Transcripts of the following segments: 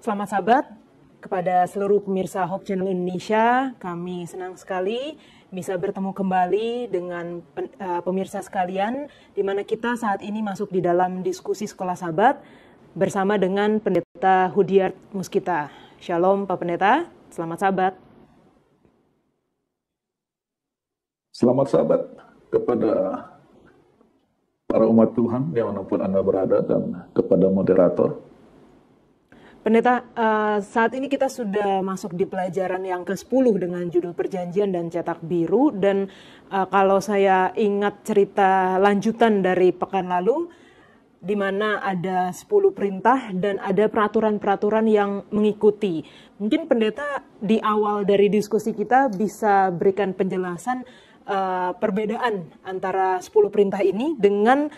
Selamat sahabat, kepada seluruh pemirsa Hope Channel Indonesia, kami senang sekali bisa bertemu kembali dengan pemirsa sekalian, di mana kita saat ini masuk di dalam diskusi sekolah sahabat bersama dengan Pendeta Hudiart Muskita. Shalom Pak Pendeta, selamat sahabat. Selamat sahabat kepada para umat Tuhan dimanapun Anda berada dan kepada moderator. Pendeta, saat ini kita sudah masuk di pelajaran yang ke-10 dengan judul Perjanjian dan Cetak Biru. Dan kalau saya ingat cerita lanjutan dari pekan lalu, di mana ada 10 perintah dan ada peraturan-peraturan yang mengikuti. Mungkin Pendeta di awal dari diskusi kita bisa berikan penjelasan perbedaan antara 10 perintah ini dengan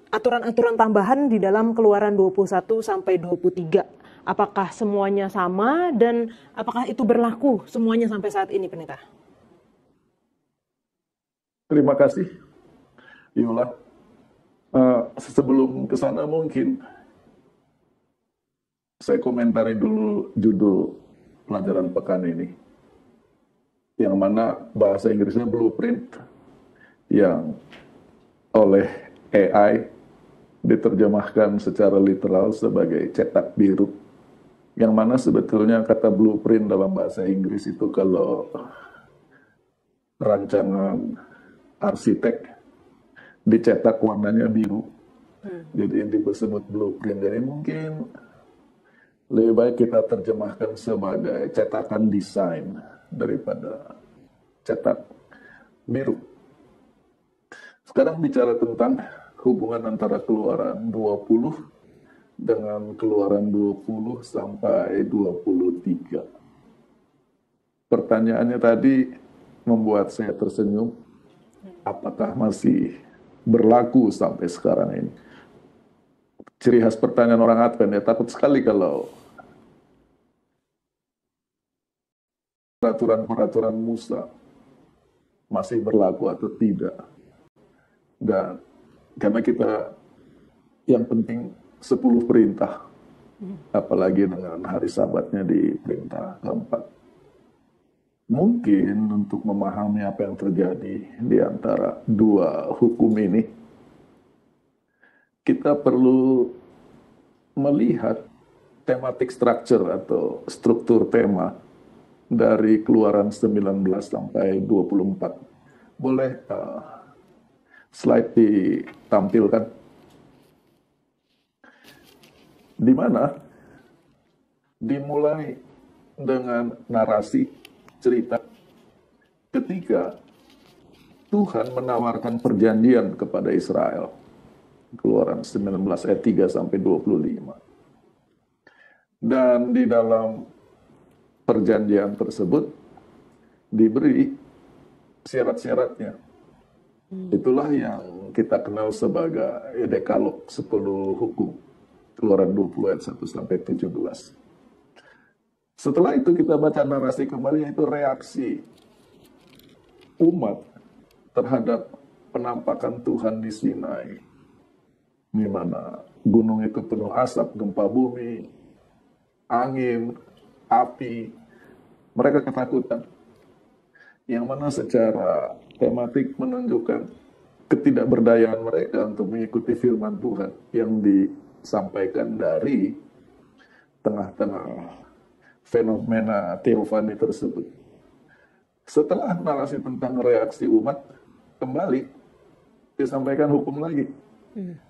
aturan-aturan tambahan di dalam Keluaran 21 sampai 23. Apakah semuanya sama dan apakah itu berlaku semuanya sampai saat ini, Pendeta? Terima kasih, Yola. Sebelum ke sana mungkin saya komentari dulu judul pelajaran pekan ini, yang mana bahasa Inggrisnya blueprint, yang oleh AI diterjemahkan secara literal sebagai cetak biru, yang mana sebetulnya kata blueprint dalam bahasa Inggris itu kalau rancangan arsitek dicetak warnanya biru, jadi disebut blueprint. Jadi mungkin lebih baik kita terjemahkan sebagai cetakan desain daripada cetak biru. Sekarang bicara tentang hubungan antara Keluaran 20 dengan Keluaran 20 sampai 23. Pertanyaannya tadi membuat saya tersenyum. Apakah masih berlaku sampai sekarang ini? Ciri khas pertanyaan orang Advent, ya takut sekali kalau peraturan-peraturan Musa masih berlaku atau tidak. Dan karena kita yang penting 10 perintah, apalagi dengan hari Sabatnya di perintah keempat. Mungkin untuk memahami apa yang terjadi di antara dua hukum ini, kita perlu melihat thematic structure atau struktur tema dari Keluaran 19 sampai 24. Boleh slide ditampilkan, di mana dimulai dengan narasi cerita ketika Tuhan menawarkan perjanjian kepada Israel. Keluaran 19 ayat 3 sampai 25. Dan di dalam perjanjian tersebut diberi syarat-syaratnya. Itulah yang kita kenal sebagai Dekalog, 10 hukum. Keluaran 20 ayat 1 sampai 17. Setelah itu kita baca narasi kembali, yaitu reaksi umat terhadap penampakan Tuhan di Sinai, di mana gunung itu penuh asap, gempa bumi, angin, api. Mereka ketakutan, yang mana secara tematik menunjukkan ketidakberdayaan mereka untuk mengikuti firman Tuhan yang disampaikan dari tengah-tengah fenomena teofani tersebut. Setelah narasi tentang reaksi umat, kembali disampaikan hukum lagi.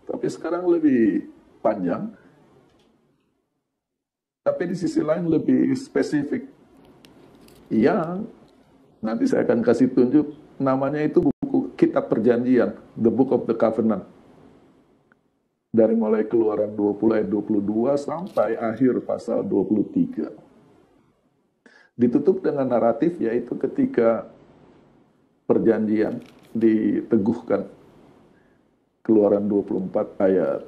Tapi sekarang lebih panjang, tapi di sisi lain lebih spesifik, yang nanti saya akan kasih tunjuk. Namanya itu buku Kitab Perjanjian, The Book of the Covenant. Dari mulai Keluaran 20 ayat 22 sampai akhir pasal 23. Ditutup dengan naratif, yaitu ketika perjanjian diteguhkan. Keluaran 24 ayat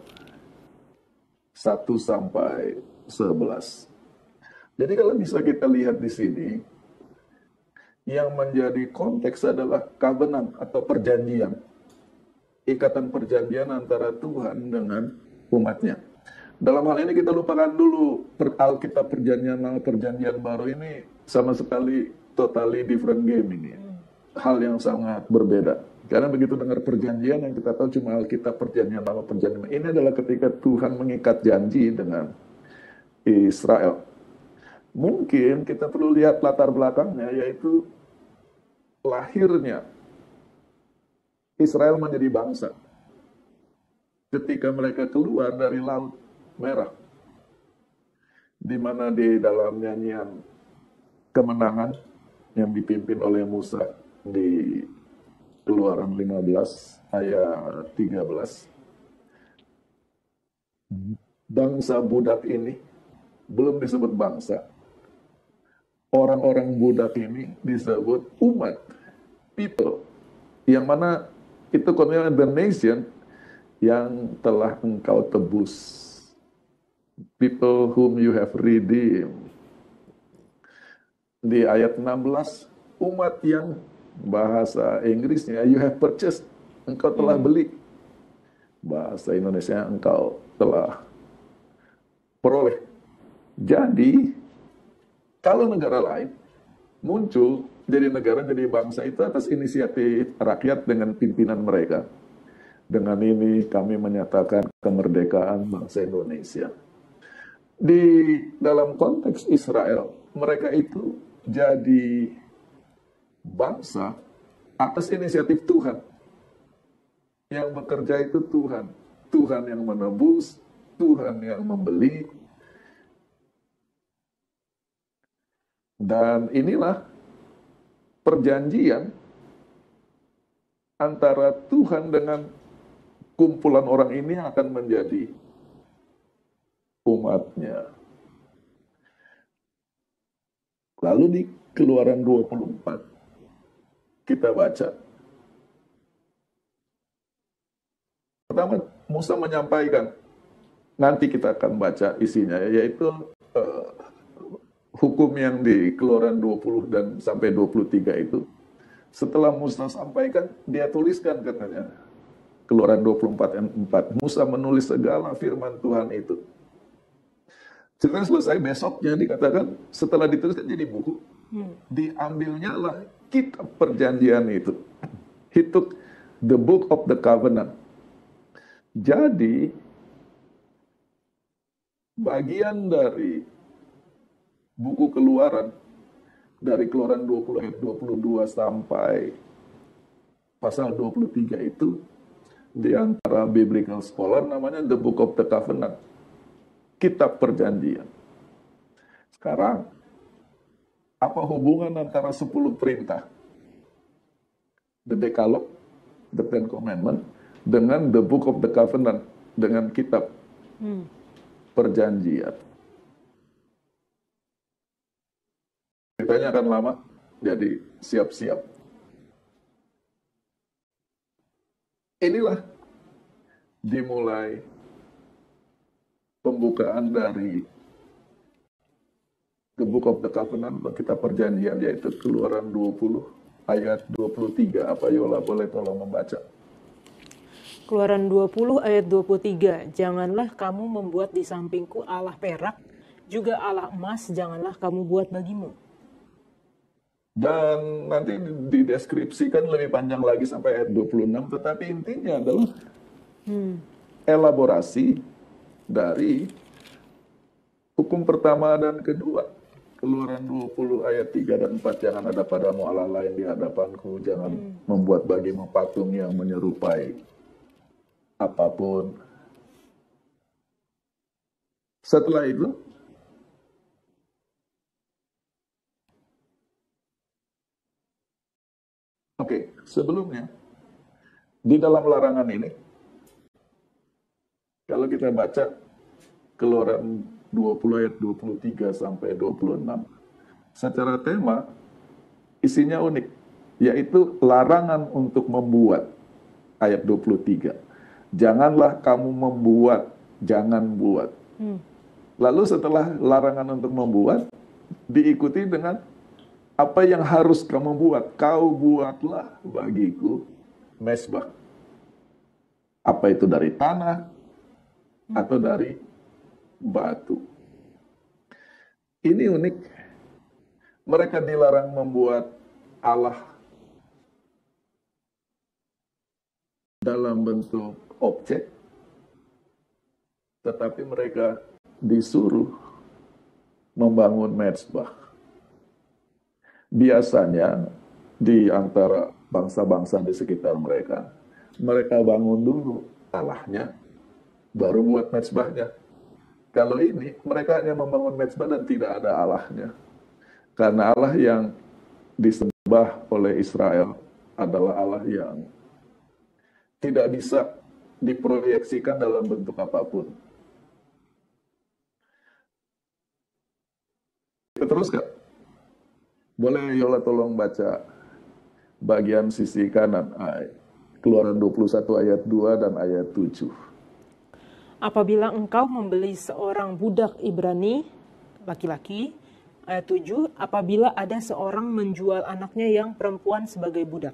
1 sampai 11. Jadi kalau bisa kita lihat di sini, yang menjadi konteks adalah covenant atau perjanjian. Ikatan perjanjian antara Tuhan dengan umatnya. Dalam hal ini kita lupakan dulu Alkitab Perjanjian Lama Perjanjian Baru ini sama sekali totally different game ini. Hal yang sangat berbeda. Karena begitu dengar perjanjian yang kita tahu cuma Alkitab Perjanjian Lama Perjanjian Baru. Ini adalah ketika Tuhan mengikat janji dengan Israel. Mungkin kita perlu lihat latar belakangnya, yaitu lahirnya Israel menjadi bangsa ketika mereka keluar dari Laut Merah, di mana di dalam nyanyian kemenangan yang dipimpin oleh Musa di Keluaran 15 ayat 13, bangsa budak ini belum disebut bangsa. Orang-orang budak ini disebut umat, people, yang mana itu konteksnya the nation yang telah engkau tebus. People whom you have redeemed. Di ayat 16, umat yang bahasa Inggrisnya you have purchased, engkau telah beli. Bahasa Indonesia engkau telah peroleh. Jadi, kalau negara lain muncul jadi negara, jadi bangsa itu atas inisiatif rakyat dengan pimpinan mereka. Dengan ini kami menyatakan kemerdekaan bangsa Indonesia. Di dalam konteks Israel, mereka itu jadi bangsa atas inisiatif Tuhan. Yang bekerja itu Tuhan. Tuhan yang menebus, Tuhan yang membeli. Dan inilah perjanjian antara Tuhan dengan kumpulan orang ini akan menjadi umatnya. Lalu di Keluaran 24 kita baca. Pertama Musa menyampaikan, nanti kita akan baca isinya, yaitu hukum yang di Keluaran 20 dan sampai 23 itu. Setelah Musa sampaikan, dia tuliskan katanya. Keluaran 24 ayat 4. Musa menulis segala firman Tuhan itu. Ceritanya selesai, besoknya dikatakan setelah dituliskan jadi buku, diambilnya lah kitab perjanjian itu. He took the book of the covenant. Jadi, bagian dari buku Keluaran, dari Keluaran 20 ayat 22 sampai pasal 23 itu, di antara biblical scholar namanya the book of the covenant. Kitab perjanjian. Sekarang, apa hubungan antara 10 perintah? The Decalogue, the Ten Commandments, dengan the book of the covenant, dengan kitab perjanjian. Ceritanya akan lama, jadi siap-siap. Inilah dimulai pembukaan dari the book of the covenant, kitab perjanjian, yaitu Keluaran 20 ayat 23. Apa Yola boleh tolong membaca? Keluaran 20 ayat 23. Janganlah kamu membuat di sampingku Allah perak, juga Allah emas janganlah kamu buat bagimu. Dan nanti dideskripsikan lebih panjang lagi sampai ayat 26, tetapi intinya adalah elaborasi dari hukum pertama dan kedua. Keluaran 20 ayat 3 dan 4, jangan ada padamu Allah lain di hadapanku, jangan membuat bagimu patung yang menyerupai apapun. Setelah itu, sebelumnya, di dalam larangan ini, kalau kita baca Keluaran 20 ayat 23 sampai 26, secara tema, isinya unik, yaitu larangan untuk membuat, ayat 23. Janganlah kamu membuat, jangan buat. Lalu setelah larangan untuk membuat, diikuti dengan apa yang harus kamu buat. Kau buatlah bagiku mezbah. Apa itu dari tanah atau dari batu. Ini unik. Mereka dilarang membuat Allah dalam bentuk objek, tetapi mereka disuruh membangun mezbah. Biasanya di antara bangsa-bangsa di sekitar mereka, mereka bangun dulu Allahnya, baru buat mezbahnya. Kalau ini, mereka hanya membangun mezbah dan tidak ada Allahnya. Karena Allah yang disembah oleh Israel adalah Allah yang tidak bisa diproyeksikan dalam bentuk apapun. Kita teruskan. Boleh Yola tolong baca bagian sisi kanan, Keluaran 21 ayat 2 dan ayat 7. Apabila engkau membeli seorang budak Ibrani, laki-laki, ayat 7, apabila ada seorang menjual anaknya yang perempuan sebagai budak.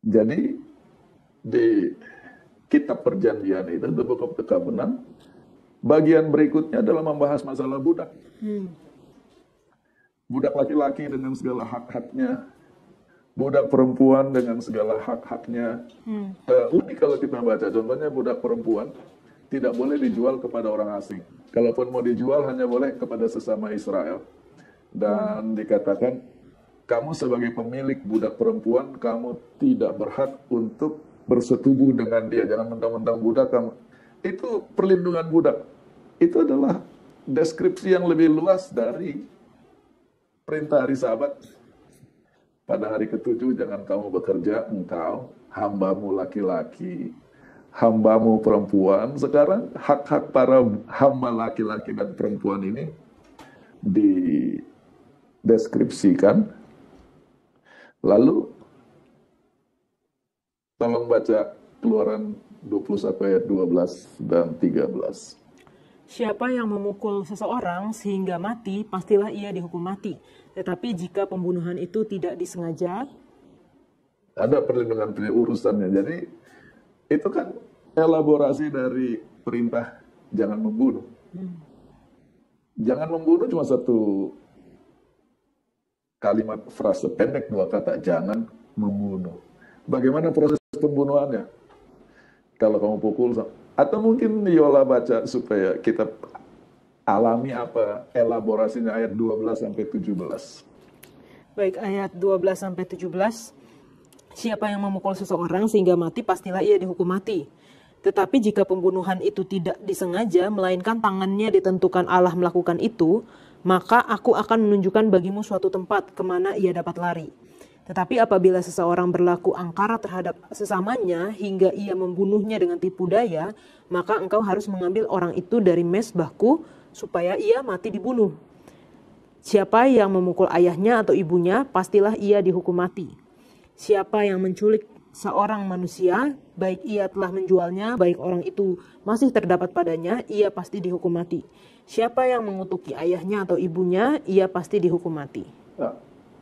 Jadi, di kitab perjanjian itu, The Book of the Covenant, bagian berikutnya adalah membahas masalah budak. Budak laki-laki dengan segala hak-haknya, budak perempuan dengan segala hak-haknya. Unik kalau kita baca, contohnya budak perempuan tidak boleh dijual kepada orang asing. Kalaupun mau dijual hanya boleh kepada sesama Israel. Dan dikatakan, kamu sebagai pemilik budak perempuan, kamu tidak berhak untuk bersetubuh dengan dia. Jangan mentang-mentang budak kamu. Itu perlindungan budak. Itu adalah deskripsi yang lebih luas dari perintah hari Sabat. Pada hari ketujuh jangan kamu bekerja, engkau, hambamu laki-laki, hambamu perempuan. Sekarang hak-hak para hamba laki-laki dan perempuan ini dideskripsikan. Lalu tolong baca Keluaran 21 ayat 12 dan 13. Siapa yang memukul seseorang sehingga mati, pastilah ia dihukum mati. Tetapi jika pembunuhan itu tidak disengaja, ada perlindungan urusannya. Jadi itu kan elaborasi dari perintah jangan membunuh. Jangan membunuh cuma satu kalimat frase pendek, dua kata, jangan membunuh. Bagaimana proses pembunuhannya? Kalau kamu pukul, atau mungkin Yola baca supaya kita alami apa elaborasinya ayat 12 sampai 17. Baik, ayat 12 sampai 17. Siapa yang memukul seseorang sehingga mati, pastilah ia dihukum mati. Tetapi jika pembunuhan itu tidak disengaja, melainkan tangannya ditentukan Allah melakukan itu, maka aku akan menunjukkan bagimu suatu tempat kemana ia dapat lari. Tetapi apabila seseorang berlaku angkara terhadap sesamanya hingga ia membunuhnya dengan tipu daya, maka engkau harus mengambil orang itu dari mezbahku supaya ia mati dibunuh. Siapa yang memukul ayahnya atau ibunya, pastilah ia dihukum mati. Siapa yang menculik seorang manusia, baik ia telah menjualnya, baik orang itu masih terdapat padanya, ia pasti dihukum mati. Siapa yang mengutuki ayahnya atau ibunya, ia pasti dihukum mati.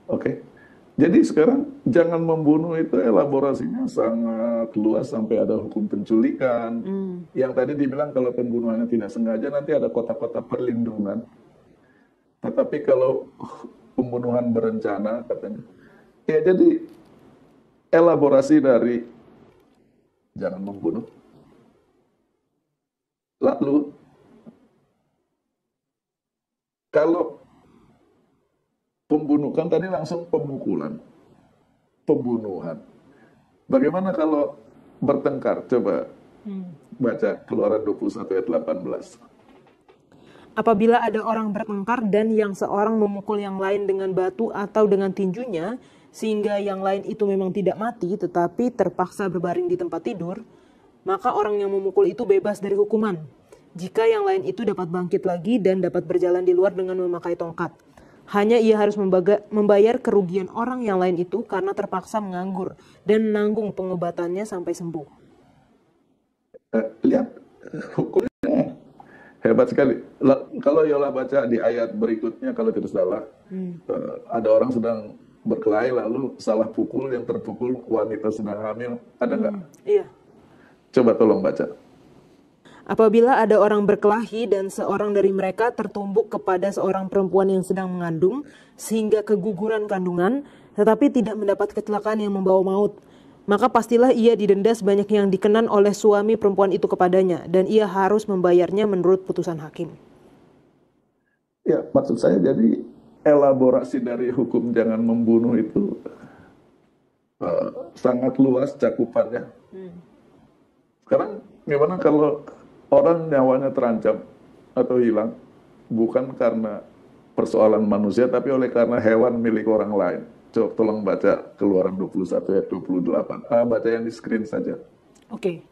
Oke. Jadi sekarang jangan membunuh itu elaborasinya sangat luas sampai ada hukum penculikan. Yang tadi dibilang kalau pembunuhannya tidak sengaja nanti ada kota-kota perlindungan. Tetapi kalau pembunuhan berencana katanya, ya jadi elaborasi dari jangan membunuh. Lalu kalau pembunuhan tadi langsung pemukulan, pembunuhan. Bagaimana kalau bertengkar? Coba baca Keluaran 21 ayat 18. Apabila ada orang bertengkar dan yang seorang memukul yang lain dengan batu atau dengan tinjunya, sehingga yang lain itu memang tidak mati tetapi terpaksa berbaring di tempat tidur, maka orang yang memukul itu bebas dari hukuman. Jika yang lain itu dapat bangkit lagi dan dapat berjalan di luar dengan memakai tongkat. Hanya ia harus membayar kerugian orang yang lain itu karena terpaksa menganggur dan menanggung pengobatannya sampai sembuh. Lihat, hukumnya hebat sekali. Kalau Yola baca di ayat berikutnya, kalau tidak salah, ada orang sedang berkelahi lalu salah pukul, yang terpukul wanita sedang hamil. Ada nggak? Iya. Coba tolong baca. Apabila ada orang berkelahi dan seorang dari mereka tertumbuk kepada seorang perempuan yang sedang mengandung, sehingga keguguran kandungan, tetapi tidak mendapat kecelakaan yang membawa maut, maka pastilah ia didenda sebanyak yang dikenan oleh suami perempuan itu kepadanya, dan ia harus membayarnya menurut putusan hakim. Ya, maksud saya jadi elaborasi dari hukum jangan membunuh itu sangat luas cakupannya. Sekarang gimana kalau orang nyawanya terancam atau hilang bukan karena persoalan manusia tapi oleh karena hewan milik orang lain? Coba tolong baca Keluaran 21 ayat 28. Baca yang di screen saja. Oke.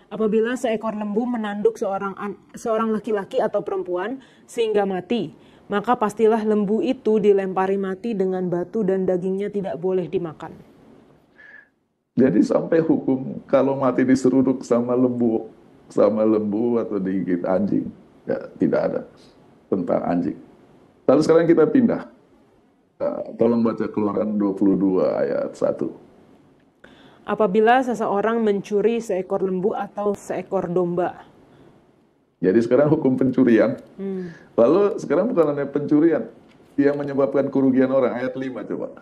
Apabila seekor lembu menanduk seorang laki-laki atau perempuan sehingga mati, maka pastilah lembu itu dilempari mati dengan batu dan dagingnya tidak boleh dimakan. Jadi sampai hukum kalau mati diseruduk sama lembu atau digigit anjing, ya tidak ada tentang anjing. Lalu sekarang kita pindah. Tolong baca Keluaran 22 ayat 1. Apabila seseorang mencuri seekor lembu atau seekor domba. Jadi sekarang hukum pencurian. Lalu sekarang bukan hanya pencurian yang menyebabkan kerugian orang. Ayat 5 coba.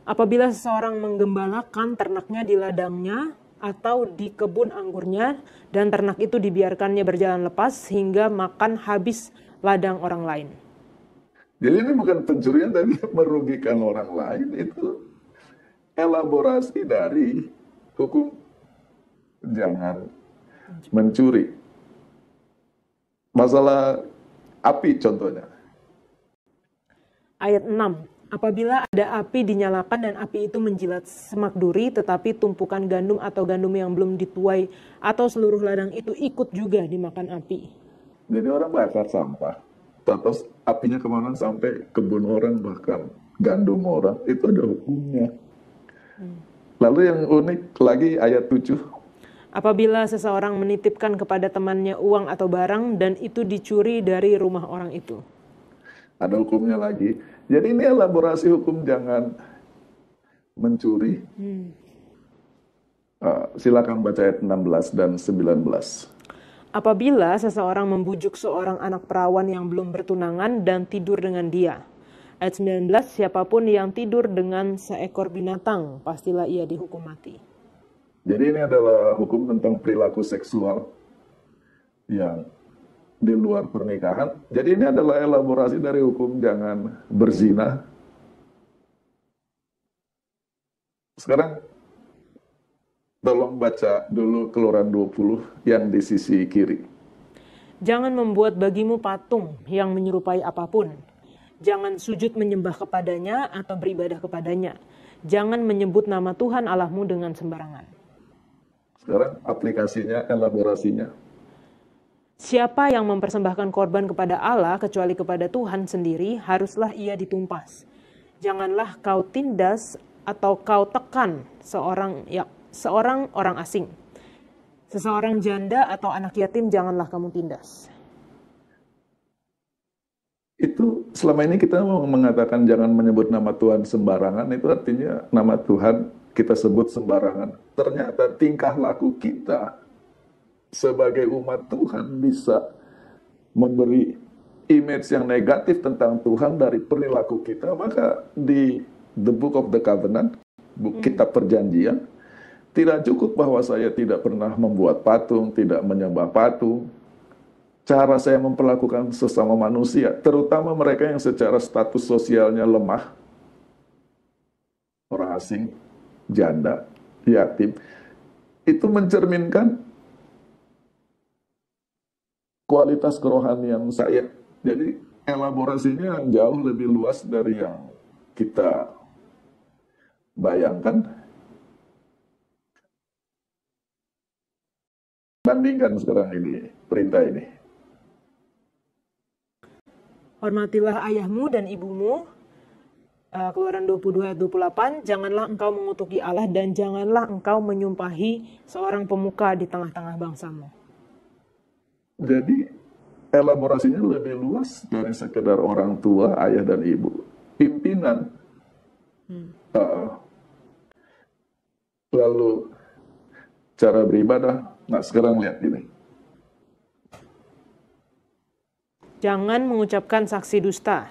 Apabila seseorang menggembalakan ternaknya di ladangnya atau di kebun anggurnya, dan ternak itu dibiarkannya berjalan lepas hingga makan habis ladang orang lain. Jadi ini bukan pencurian tapi merugikan orang lain. Itu elaborasi dari hukum jangan mencuri. Masalah api contohnya. Ayat 6. Apabila ada api dinyalakan dan api itu menjilat semak duri, tetapi tumpukan gandum atau gandum yang belum dituai atau seluruh ladang itu ikut juga dimakan api. Jadi orang bakar sampah, terus apinya kemana sampai kebun orang bahkan gandum orang, itu ada hukumnya. Lalu yang unik lagi ayat 7. Apabila seseorang menitipkan kepada temannya uang atau barang dan itu dicuri dari rumah orang itu. Ada hukumnya lagi. Jadi ini elaborasi hukum jangan mencuri. Silakan baca ayat 16 dan 19. Apabila seseorang membujuk seorang anak perawan yang belum bertunangan dan tidur dengan dia. Ayat 19, siapapun yang tidur dengan seekor binatang, pastilah ia dihukum mati. Jadi ini adalah hukum tentang perilaku seksual yang di luar pernikahan. Jadi ini adalah elaborasi dari hukum jangan berzina. Sekarang tolong baca dulu Keluaran 20 yang di sisi kiri. Jangan membuat bagimu patung yang menyerupai apapun. Jangan sujud menyembah kepadanya atau beribadah kepadanya. Jangan menyebut nama Tuhan Allahmu dengan sembarangan. Sekarang aplikasinya, elaborasinya. Siapa yang mempersembahkan korban kepada Allah kecuali kepada Tuhan sendiri, haruslah ia ditumpas. Janganlah kau tindas atau kau tekan seorang orang asing. Seseorang janda atau anak yatim janganlah kamu tindas. Itu selama ini kita mau mengatakan jangan menyebut nama Tuhan sembarangan, itu artinya nama Tuhan kita sebut sembarangan. Ternyata tingkah laku kita sebagai umat Tuhan bisa memberi image yang negatif tentang Tuhan dari perilaku kita. Maka di The Book of the Covenant, kitab perjanjian, tidak cukup bahwa saya tidak pernah membuat patung, tidak menyembah patung. Cara saya memperlakukan sesama manusia, terutama mereka yang secara status sosialnya lemah, orang asing, janda, yatim, itu mencerminkan kualitas kerohanian saya. Jadi elaborasinya jauh lebih luas dari yang kita bayangkan. Bandingkan sekarang ini, perintah ini. Hormatilah ayahmu dan ibumu. Keluaran 22 ayat 28. Janganlah engkau mengutuki Allah dan janganlah engkau menyumpahi seorang pemuka di tengah-tengah bangsamu. Jadi elaborasinya lebih luas dari sekedar orang tua, ayah dan ibu. Pimpinan. Lalu cara beribadah. Nah sekarang lihat ini. Jangan mengucapkan saksi dusta.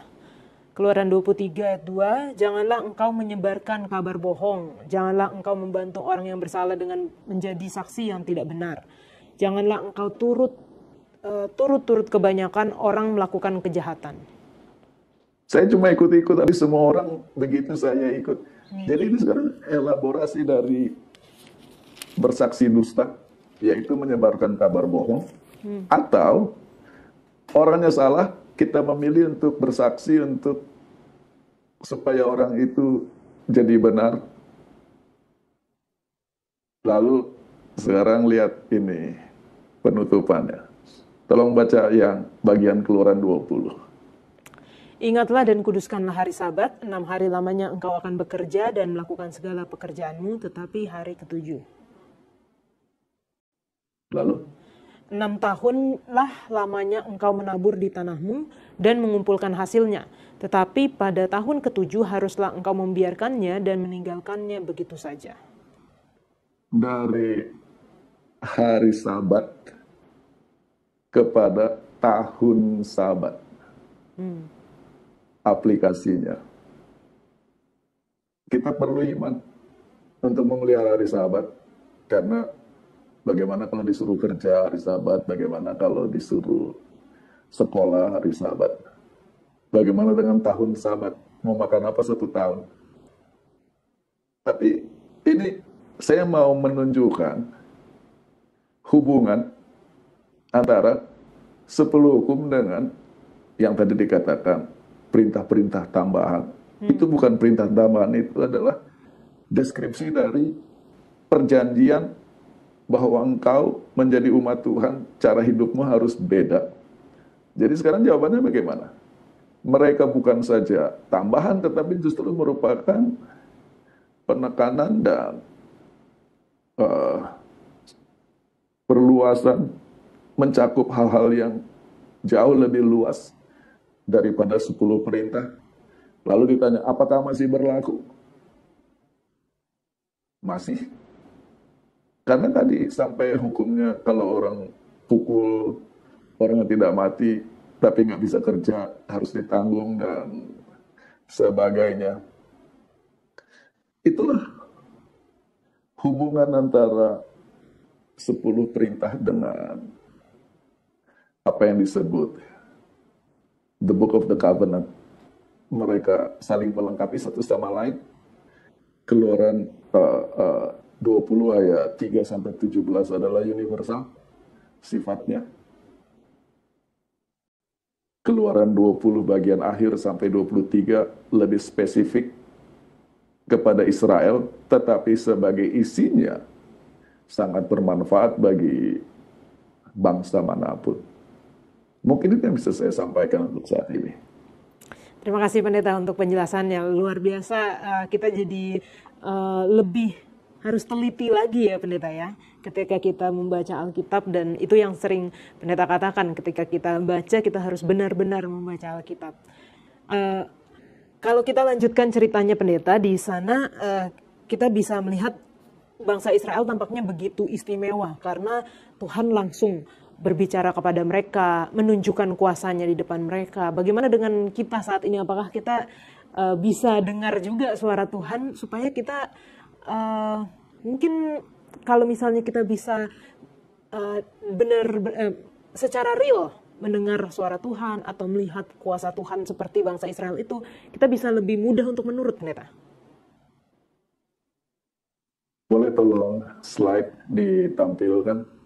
Keluaran 23 ayat 2, janganlah engkau menyebarkan kabar bohong. Janganlah engkau membantu orang yang bersalah dengan menjadi saksi yang tidak benar. Janganlah engkau turut-turut kebanyakan orang melakukan kejahatan. Saya cuma ikut-ikut, tapi semua orang begitu saya ikut. Jadi ini sekarang elaborasi dari bersaksi dusta, yaitu menyebarkan kabar bohong. Atau orangnya salah, kita memilih untuk bersaksi supaya orang itu jadi benar. Lalu sekarang lihat ini penutupannya. Tolong baca yang bagian Keluaran 20. Ingatlah dan kuduskanlah hari Sabat, 6 hari lamanya engkau akan bekerja dan melakukan segala pekerjaanmu, tetapi hari ke-7. Lalu 6 tahunlah lamanya engkau menabur di tanahmu dan mengumpulkan hasilnya. Tetapi pada tahun ke-7 haruslah engkau membiarkannya dan meninggalkannya begitu saja. dari hari Sabat kepada tahun Sabat, aplikasinya. Kita perlu iman untuk memelihara hari Sabat, karena bagaimana kalau disuruh kerja hari Sabat, bagaimana kalau disuruh sekolah hari Sabat, bagaimana dengan tahun Sabat, mau makan apa 1 tahun. Tapi ini saya mau menunjukkan hubungan antara 10 hukum dengan yang tadi dikatakan perintah-perintah tambahan. Itu bukan perintah tambahan, itu adalah deskripsi dari perjanjian bahwa engkau menjadi umat Tuhan, cara hidupmu harus beda. Jadi sekarang jawabannya bagaimana? Mereka bukan saja tambahan, tetapi justru merupakan penekanan dan perluasan, mencakup hal-hal yang jauh lebih luas daripada 10 perintah. Lalu ditanya, apakah masih berlaku? Masih. Karena tadi sampai hukumnya kalau orang pukul orang yang tidak mati tapi nggak bisa kerja harus ditanggung dan sebagainya. Itulah hubungan antara 10 perintah dengan apa yang disebut the Book of the Covenant. Mereka saling melengkapi satu sama lain. Keluaran 20 ayat 3-17 adalah universal sifatnya. Keluaran 20 bagian akhir sampai 23 lebih spesifik kepada Israel, tetapi sebagai isinya sangat bermanfaat bagi bangsa manapun. Mungkin itu yang bisa saya sampaikan untuk saat ini. Terima kasih Pendeta untuk penjelasannya, luar biasa. Kita jadi lebih harus teliti lagi ya Pendeta ya, ketika kita membaca Alkitab, dan itu yang sering Pendeta katakan, ketika kita baca kita harus benar-benar membaca Alkitab. Kalau kita lanjutkan ceritanya Pendeta, di sana kita bisa melihat bangsa Israel tampaknya begitu istimewa karena Tuhan langsung berbicara kepada mereka, menunjukkan kuasanya di depan mereka. Bagaimana dengan kita saat ini? Apakah kita bisa dengar juga suara Tuhan supaya kita mungkin kalau misalnya kita bisa secara real mendengar suara Tuhan atau melihat kuasa Tuhan seperti bangsa Israel itu, kita bisa lebih mudah untuk menurut Pendeta? Boleh tolong slide ditampilkan?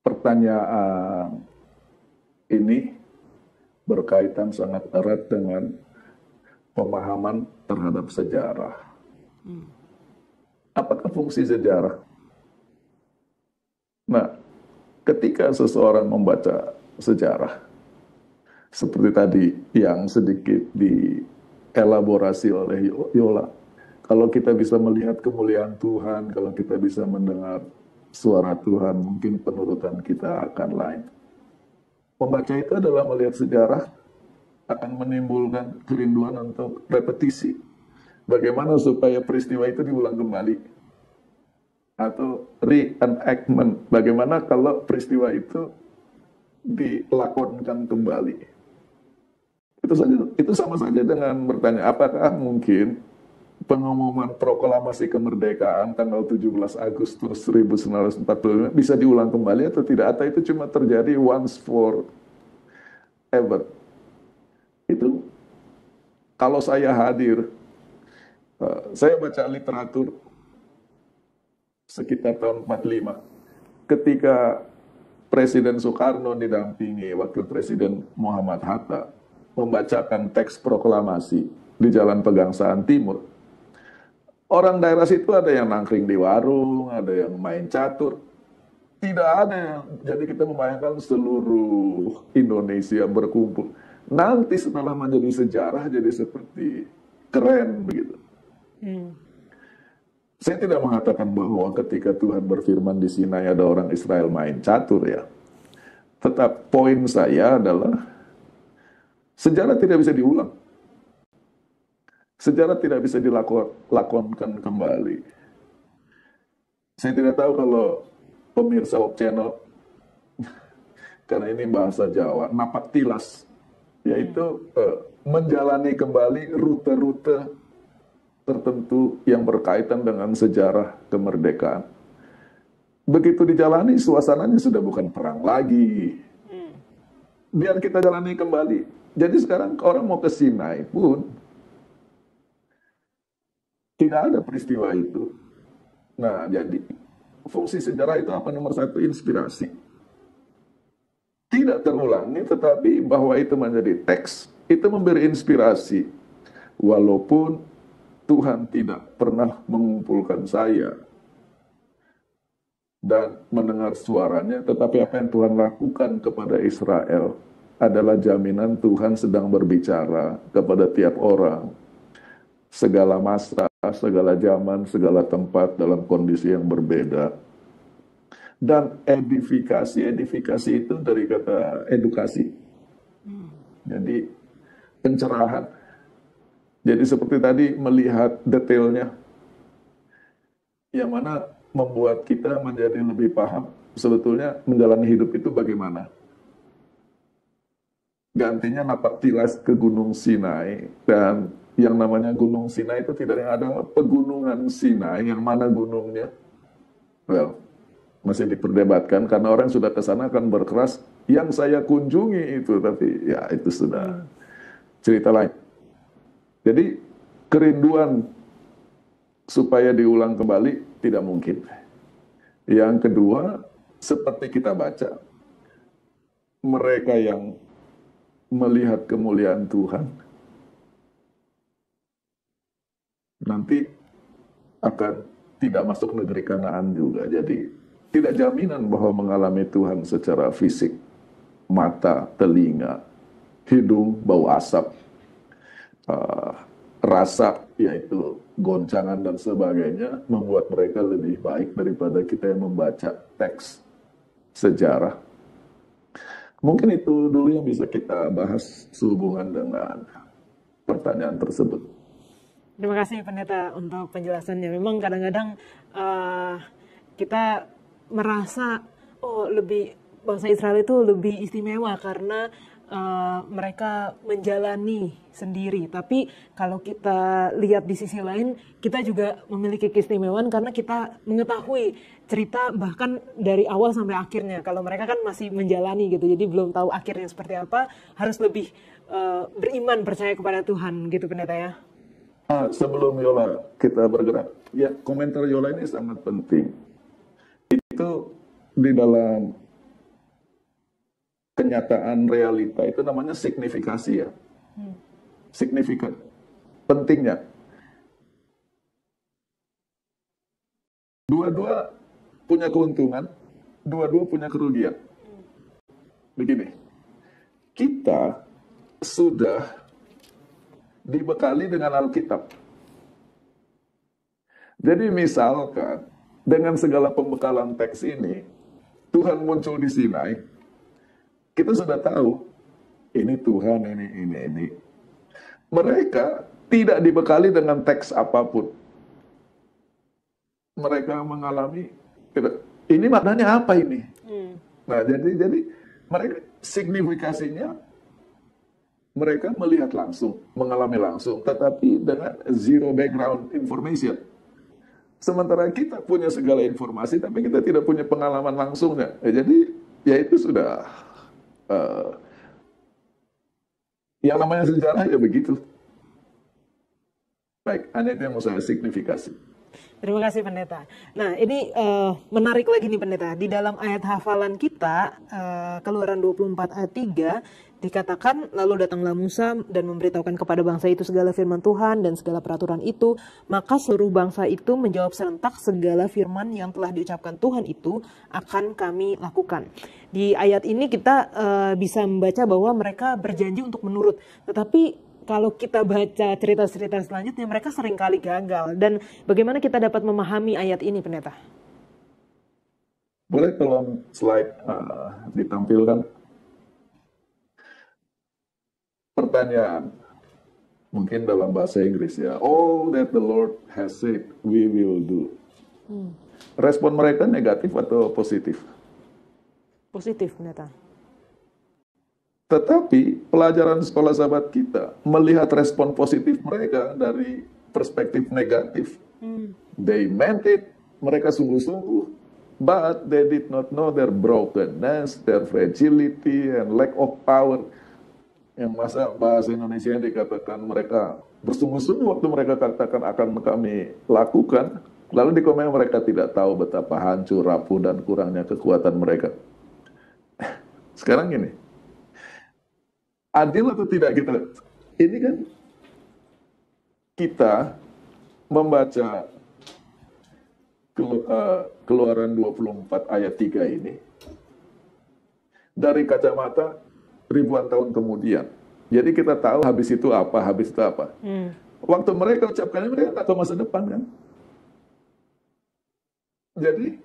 Pertanyaan ini berkaitan sangat erat dengan pemahaman terhadap sejarah. Apakah fungsi sejarah? Nah, ketika seseorang membaca sejarah, seperti tadi yang sedikit dielaborasi oleh Yola, kalau kita bisa melihat kemuliaan Tuhan, kalau kita bisa mendengar suara Tuhan, mungkin penurutan kita akan lain. Membaca itu adalah melihat sejarah, akan menimbulkan kerinduan untuk repetisi. Bagaimana supaya peristiwa itu diulang kembali? Atau reenactment. Bagaimana kalau peristiwa itu dilakonkan kembali. Itu sama saja dengan bertanya, apakah mungkin pengumuman proklamasi kemerdekaan tanggal 17 Agustus 1945 bisa diulang kembali atau tidak? Atau itu cuma terjadi once for ever? Itu kalau saya hadir, saya baca literatur sekitar tahun 45, ketika Presiden Soekarno didampingi Wakil Presiden Muhammad Hatta membacakan teks proklamasi di Jalan Pegangsaan Timur. Orang daerah situ ada yang nangkring di warung, ada yang main catur. Tidak ada yang, jadi kita membayangkan seluruh Indonesia berkumpul. Nanti setelah menjadi sejarah, jadi seperti keren begitu. Saya tidak mengatakan bahwa ketika Tuhan berfirman di Sinai ada orang Israel main catur ya. Tetap poin saya adalah sejarah tidak bisa diulang. Sejarah tidak bisa dilakonkan kembali. Saya tidak tahu kalau pemirsa Hope Channel, karena ini bahasa Jawa, napak tilas, yaitu menjalani kembali rute-rute tertentu yang berkaitan dengan sejarah kemerdekaan. Begitu dijalani, suasananya sudah bukan perang lagi. Biar kita jalani kembali. Jadi sekarang orang mau ke Sinai pun, tidak ada peristiwa itu. Nah, jadi fungsi sejarah itu apa? Nomor satu, inspirasi. Tidak terulangi, tetapi bahwa itu menjadi teks, itu memberi inspirasi. Walaupun Tuhan tidak pernah mengumpulkan saya dan mendengar suaranya, tetapi apa yang Tuhan lakukan kepada Israel adalah jaminan Tuhan sedang berbicara kepada tiap orang. Segala masa, segala zaman, segala tempat dalam kondisi yang berbeda. Dan edifikasi itu dari kata edukasi. Jadi pencerahan. Jadi seperti tadi melihat detailnya, yang mana membuat kita menjadi lebih paham sebetulnya menjalani hidup itu bagaimana. Gantinya napak tilas ke Gunung Sinai, dan yang namanya Gunung Sinai itu tidak ada pegunungan Sinai, yang mana gunungnya? Well, masih diperdebatkan karena orang sudah ke sana akan berkeras, yang saya kunjungi itu, tapi ya itu sudah cerita lain. Jadi kerinduan supaya diulang kembali tidak mungkin. Yang kedua, seperti kita baca, mereka yang melihat kemuliaan Tuhan nanti akan tidak masuk negeri Kanaan juga. Jadi tidak jaminan bahwa mengalami Tuhan secara fisik, mata, telinga, hidung, bau asap, rasa, yaitu goncangan dan sebagainya, membuat mereka lebih baik daripada kita yang membaca teks sejarah. Mungkin itu dulu yang bisa kita bahas sehubungan dengan pertanyaan tersebut. Terima kasih Pendeta untuk penjelasannya. Memang kadang-kadang kita merasa lebih bangsa Israel itu lebih istimewa karena mereka menjalani sendiri. Tapi kalau kita lihat di sisi lain, kita juga memiliki keistimewaan karena kita mengetahui cerita bahkan dari awal sampai akhirnya. Kalau mereka kan masih menjalani gitu, jadi belum tahu akhirnya seperti apa, harus lebih beriman, percaya kepada Tuhan gitu Pendeta ya. Sebelum Yola kita bergerak, ya komentar Yola ini sangat penting. Itu di dalam kenyataan realita itu namanya signifikasi ya. Signifikan. Pentingnya. Dua-dua punya keuntungan, dua-dua punya kerugian. Begini, kita sudah dibekali dengan Alkitab. Jadi misalkan dengan segala pembekalan teks ini, Tuhan muncul di Sinai, kita sudah tahu ini Tuhan, ini. Mereka tidak dibekali dengan teks apapun. Mereka mengalami, ini maknanya apa ini? Nah, jadi Mereka signifikasinya, mereka melihat langsung, mengalami langsung, tetapi dengan zero background information. Sementara kita punya segala informasi, tapi kita tidak punya pengalaman langsungnya. Jadi, ya itu sudah, eh, yang namanya sejarah ya begitu. Baik, hanya itu yang mau saya signifikasi. Terima kasih Pendeta. Nah ini menarik lagi nih Pendeta. Di dalam ayat hafalan kita, Keluaran 24 ayat 3, dikatakan, lalu datanglah Musa dan memberitahukan kepada bangsa itu segala firman Tuhan dan segala peraturan itu. Maka seluruh bangsa itu menjawab serentak, segala firman yang telah diucapkan Tuhan itu akan kami lakukan. Di ayat ini kita bisa membaca bahwa mereka berjanji untuk menurut. Tetapi kalau kita baca cerita-cerita selanjutnya, mereka seringkali gagal. Dan bagaimana kita dapat memahami ayat ini, Pendeta? Boleh tolong slide ditampilkan? Pertanyaan, mungkin dalam bahasa Inggris ya, all that the Lord has said, we will do. Respon mereka negatif atau positif? Positif, Pendeta. Tetapi pelajaran sekolah sahabat kita melihat respon positif mereka dari perspektif negatif. They meant it, mereka sungguh-sungguh, but they did not know their brokenness, their fragility, and lack of power. Yang masa bahasa Indonesia yang dikatakan mereka bersungguh-sungguh waktu mereka katakan akan kami lakukan, lalu di komen mereka tidak tahu betapa hancur, rapuh, dan kurangnya kekuatan mereka. Sekarang gini, adil atau tidak kita? Ini kan kita membaca Keluaran 24 ayat 3 ini dari kacamata ribuan tahun kemudian. Jadi kita tahu habis itu apa, habis itu apa. Waktu mereka ucapkannya, mereka nggak tahu masa depan kan. Jadi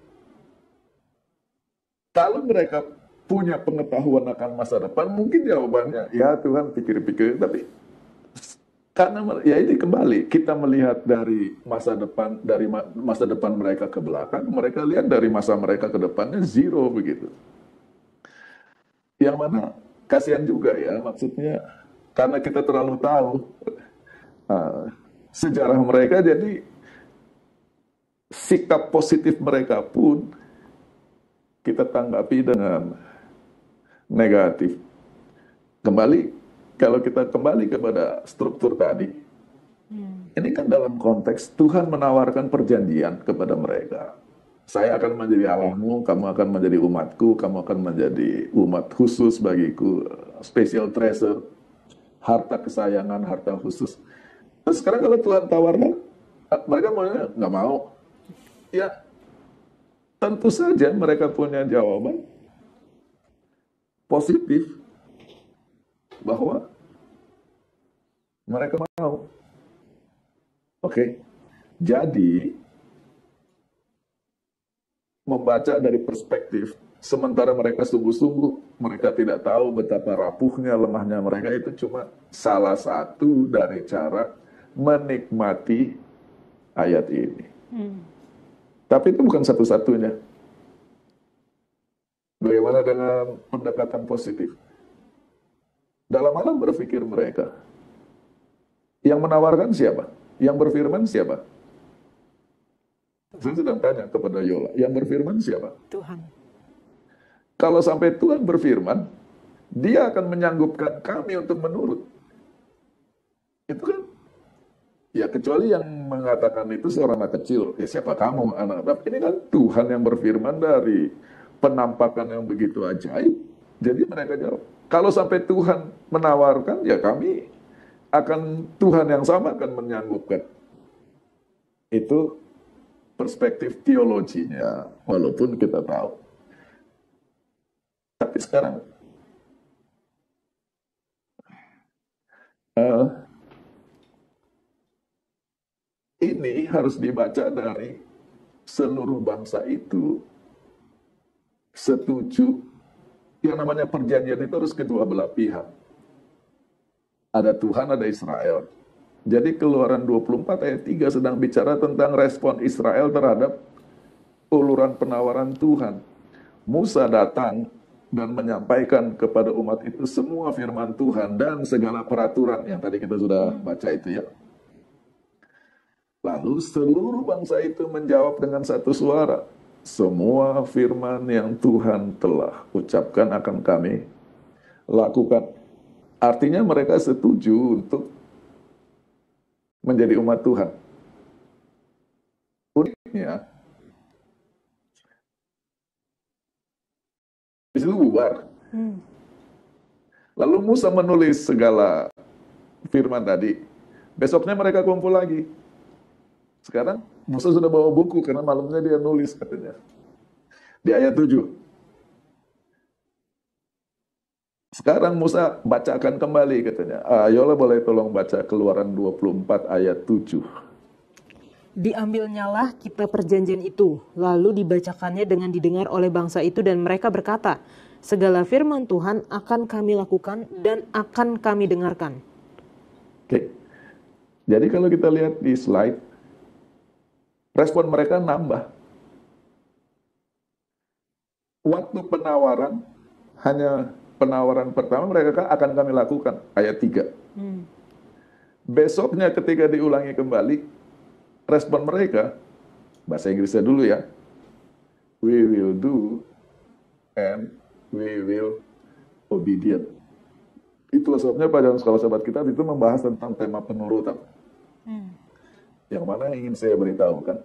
kalau mereka punya pengetahuan akan masa depan, mungkin jawabannya, ya Tuhan pikir-pikir, tapi karena ya ini kembali kita melihat dari masa depan mereka ke belakang, mereka lihat dari masa mereka ke depannya zero begitu. Yang mana kasihan juga ya, maksudnya karena kita terlalu tahu sejarah mereka, jadi sikap positif mereka pun kita tanggapi dengan negatif. Kalau kita kembali kepada struktur tadi, ini kan dalam konteks Tuhan menawarkan perjanjian kepada mereka. Saya akan menjadi Allahmu, kamu akan menjadi umatku, kamu akan menjadi umat khusus bagiku, special treasure, harta kesayangan, harta khusus. Nah, sekarang kalau Tuhan tawarkan, mereka maunya nggak mau. Ya, tentu saja mereka punya jawaban positif bahwa mereka mau. Oke. Jadi membaca dari perspektif sementara mereka sungguh-sungguh, mereka tidak tahu betapa rapuhnya, lemahnya mereka, itu cuma salah satu dari cara menikmati ayat ini. Tapi itu bukan satu-satunya. Bagaimana dengan pendekatan positif? Dalam alam berpikir mereka, yang menawarkan siapa? Yang berfirman siapa? Saya sedang tanya kepada Yola, yang berfirman siapa? Tuhan. Kalau sampai Tuhan berfirman, dia akan menyanggupkan kami untuk menurut. Itu kan, ya kecuali yang mengatakan itu seorang anak kecil, ya siapa kamu anak? Tapi ini kan Tuhan yang berfirman dari penampakan yang begitu ajaib. Jadi mereka jawab, kalau sampai Tuhan menawarkan, ya kami akan, Tuhan yang sama akan menyanggupkan. Itu perspektif teologinya, walaupun kita tahu. Tapi sekarang ini harus dibaca dari seluruh bangsa itu setuju. Yang namanya perjanjian itu harus kedua belah pihak. Ada Tuhan, ada Israel. Jadi Keluaran 24 ayat 3 sedang bicara tentang respon Israel terhadap uluran penawaran Tuhan. Musa datang dan menyampaikan kepada umat itu semua firman Tuhan dan segala peraturan yang tadi kita sudah baca itu ya. Lalu seluruh bangsa itu menjawab dengan satu suara, semua firman yang Tuhan telah ucapkan akan kami lakukan. Artinya mereka setuju untuk menjadi umat Tuhan. Uniknya, di situ bubar. Lalu Musa menulis segala firman tadi. Besoknya mereka kumpul lagi. Sekarang Musa sudah bawa buku karena malamnya dia nulis katanya. Di ayat 7. Sekarang Musa bacakan kembali katanya. Yola boleh tolong baca Keluaran 24 ayat 7. Diambilnyalah kitab perjanjian itu, lalu dibacakannya dengan didengar oleh bangsa itu dan mereka berkata, segala firman Tuhan akan kami lakukan dan akan kami dengarkan. Oke. Jadi kalau kita lihat di slide, respon mereka nambah. Waktu penawaran, hanya penawaran pertama mereka akan kami lakukan, ayat 3. Besoknya ketika diulangi kembali, respon mereka, bahasa Inggrisnya dulu ya, we will do and we will obedient. Itulah sebabnya pada sekolah sahabat kita itu membahas tentang tema penurutan. Yang mana ingin saya beritahukan,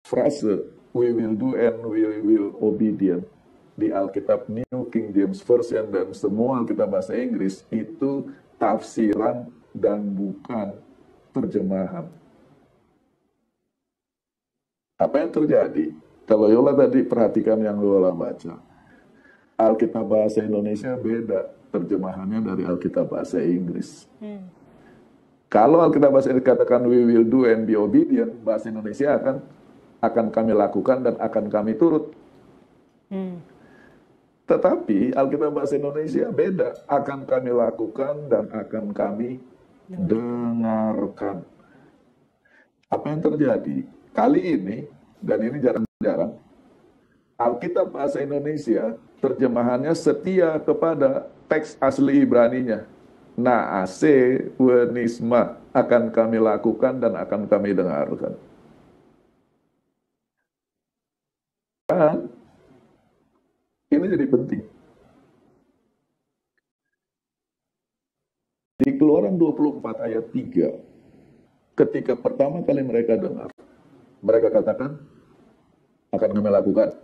frase we will do and we will obedient di Alkitab New King James Version dan semua Alkitab bahasa Inggris itu tafsiran dan bukan terjemahan. Apa yang terjadi? Kalau Yola tadi perhatikan yang Yola baca, Alkitab bahasa Indonesia beda terjemahannya dari Alkitab bahasa Inggris. Kalau Alkitab bahasa Inggris katakan we will do and be obedient, bahasa Indonesia akan kami lakukan dan akan kami turut. Tetapi Alkitab bahasa Indonesia beda, akan kami lakukan dan akan kami dengarkan. Apa yang terjadi? Kali ini, dan ini jarang-jarang, Alkitab bahasa Indonesia terjemahannya setia kepada teks asli Ibraninya. Naase wenisma, akan kami lakukan dan akan kami dengarkan. Dan ini jadi penting. Di Keluaran 24 ayat 3, ketika pertama kali mereka dengar, mereka katakan, akan kami lakukan.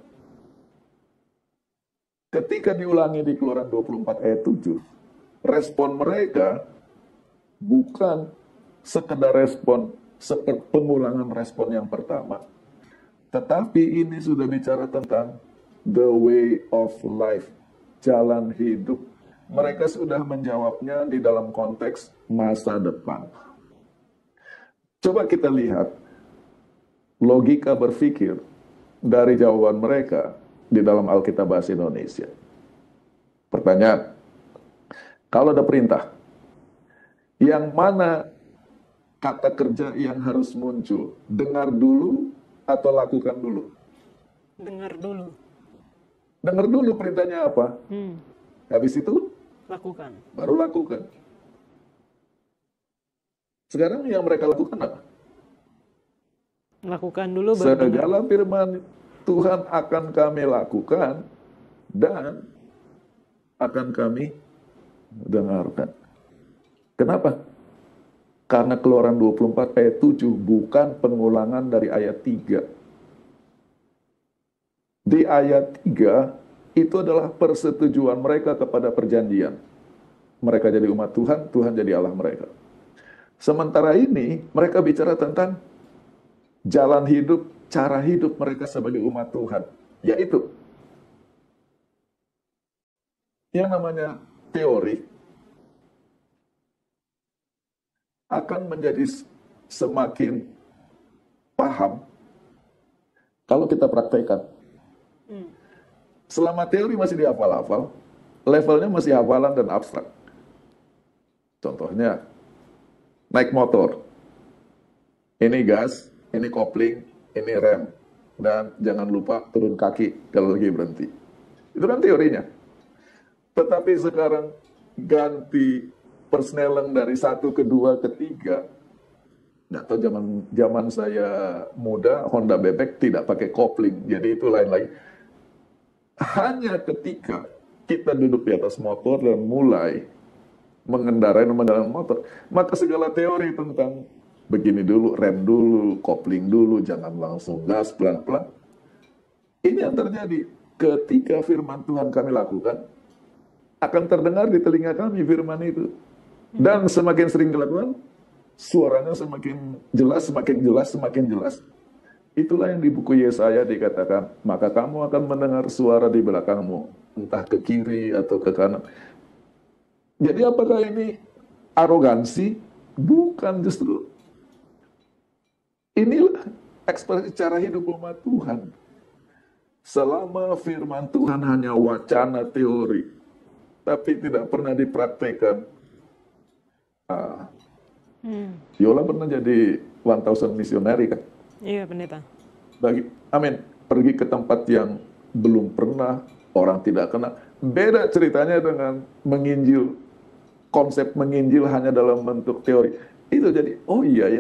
Ketika diulangi di Keluaran 24 ayat 7, respon mereka bukan sekedar respon, seperti pengulangan respon yang pertama. Tetapi ini sudah bicara tentang the way of life, jalan hidup. Mereka sudah menjawabnya di dalam konteks masa depan. Coba kita lihat logika berpikir dari jawaban mereka di dalam Alkitab bahasa Indonesia. Pertanyaan, kalau ada perintah, yang mana kata kerja yang harus muncul? Dengar dulu atau lakukan dulu? Dengar dulu. Dengar dulu perintahnya apa? Habis itu Lakukan. baru lakukan. Sekarang yang mereka lakukan apa? Lakukan dulu baru dengar. Segala firman Tuhan akan kami lakukan dan akan kami dengarkan. Kenapa? Karena Keluaran 24 ayat 7 bukan pengulangan dari ayat 3. Di ayat 3 itu adalah persetujuan mereka kepada perjanjian. Mereka jadi umat Tuhan, Tuhan jadi Allah mereka. Sementara ini mereka bicara tentang jalan hidup, cara hidup mereka sebagai umat Tuhan. Yaitu yang namanya teori akan menjadi semakin paham kalau kita praktekkan. Selama teori masih dihafal-hafal, levelnya masih hafalan dan abstrak. Contohnya, naik motor. Ini gas, ini kopling, ini rem. dan jangan lupa turun kaki kalau lagi berhenti. Itu kan teorinya. Tetapi sekarang ganti persneling dari 1 ke 2 ke 3. Nggak tahu zaman saya muda Honda Bebek tidak pakai kopling, jadi itu lain lagi. Hanya ketika kita duduk di atas motor dan mulai mengendarai motor, maka segala teori tentang begini dulu, rem dulu, kopling dulu, jangan langsung gas, pelan-pelan. Ini yang terjadi ketika firman Tuhan kami lakukan, akan terdengar di telinga kami firman itu. Dan semakin sering dilakukan, suaranya semakin jelas, semakin jelas, semakin jelas. Itulah yang di buku Yesaya dikatakan, maka kamu akan mendengar suara di belakangmu, entah ke kiri atau ke kanan. Jadi apakah ini arogansi? Bukan, justru inilah ekspresi cara hidup umat Tuhan. Selama firman Tuhan hanya wacana teori, tapi tidak pernah dipraktekkan. Yola pernah jadi 1000 missionary kan? Iya, pendeta. Pergi ke tempat yang belum pernah, orang tidak kenal. Beda ceritanya dengan menginjil. Konsep menginjil hanya dalam bentuk teori. Itu jadi, oh iya,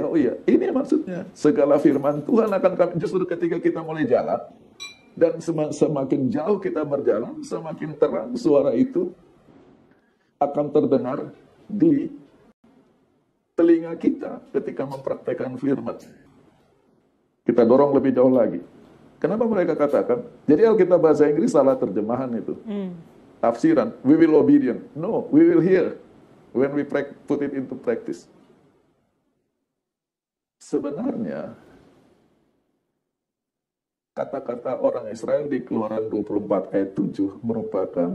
ini maksudnya. Segala firman Tuhan akan kami, justru ketika kita mulai jalan, dan semakin jauh kita berjalan, semakin terang suara itu akan terdengar di telinga kita ketika mempraktekkan firman. Kita dorong lebih jauh lagi. Kenapa mereka katakan? Jadi Alkitab bahasa Inggris salah terjemahan itu. Tafsiran, we will obedient. No, we will hear when we put it into practice. Sebenarnya, kata-kata orang Israel di Keluaran 24 ayat 7 merupakan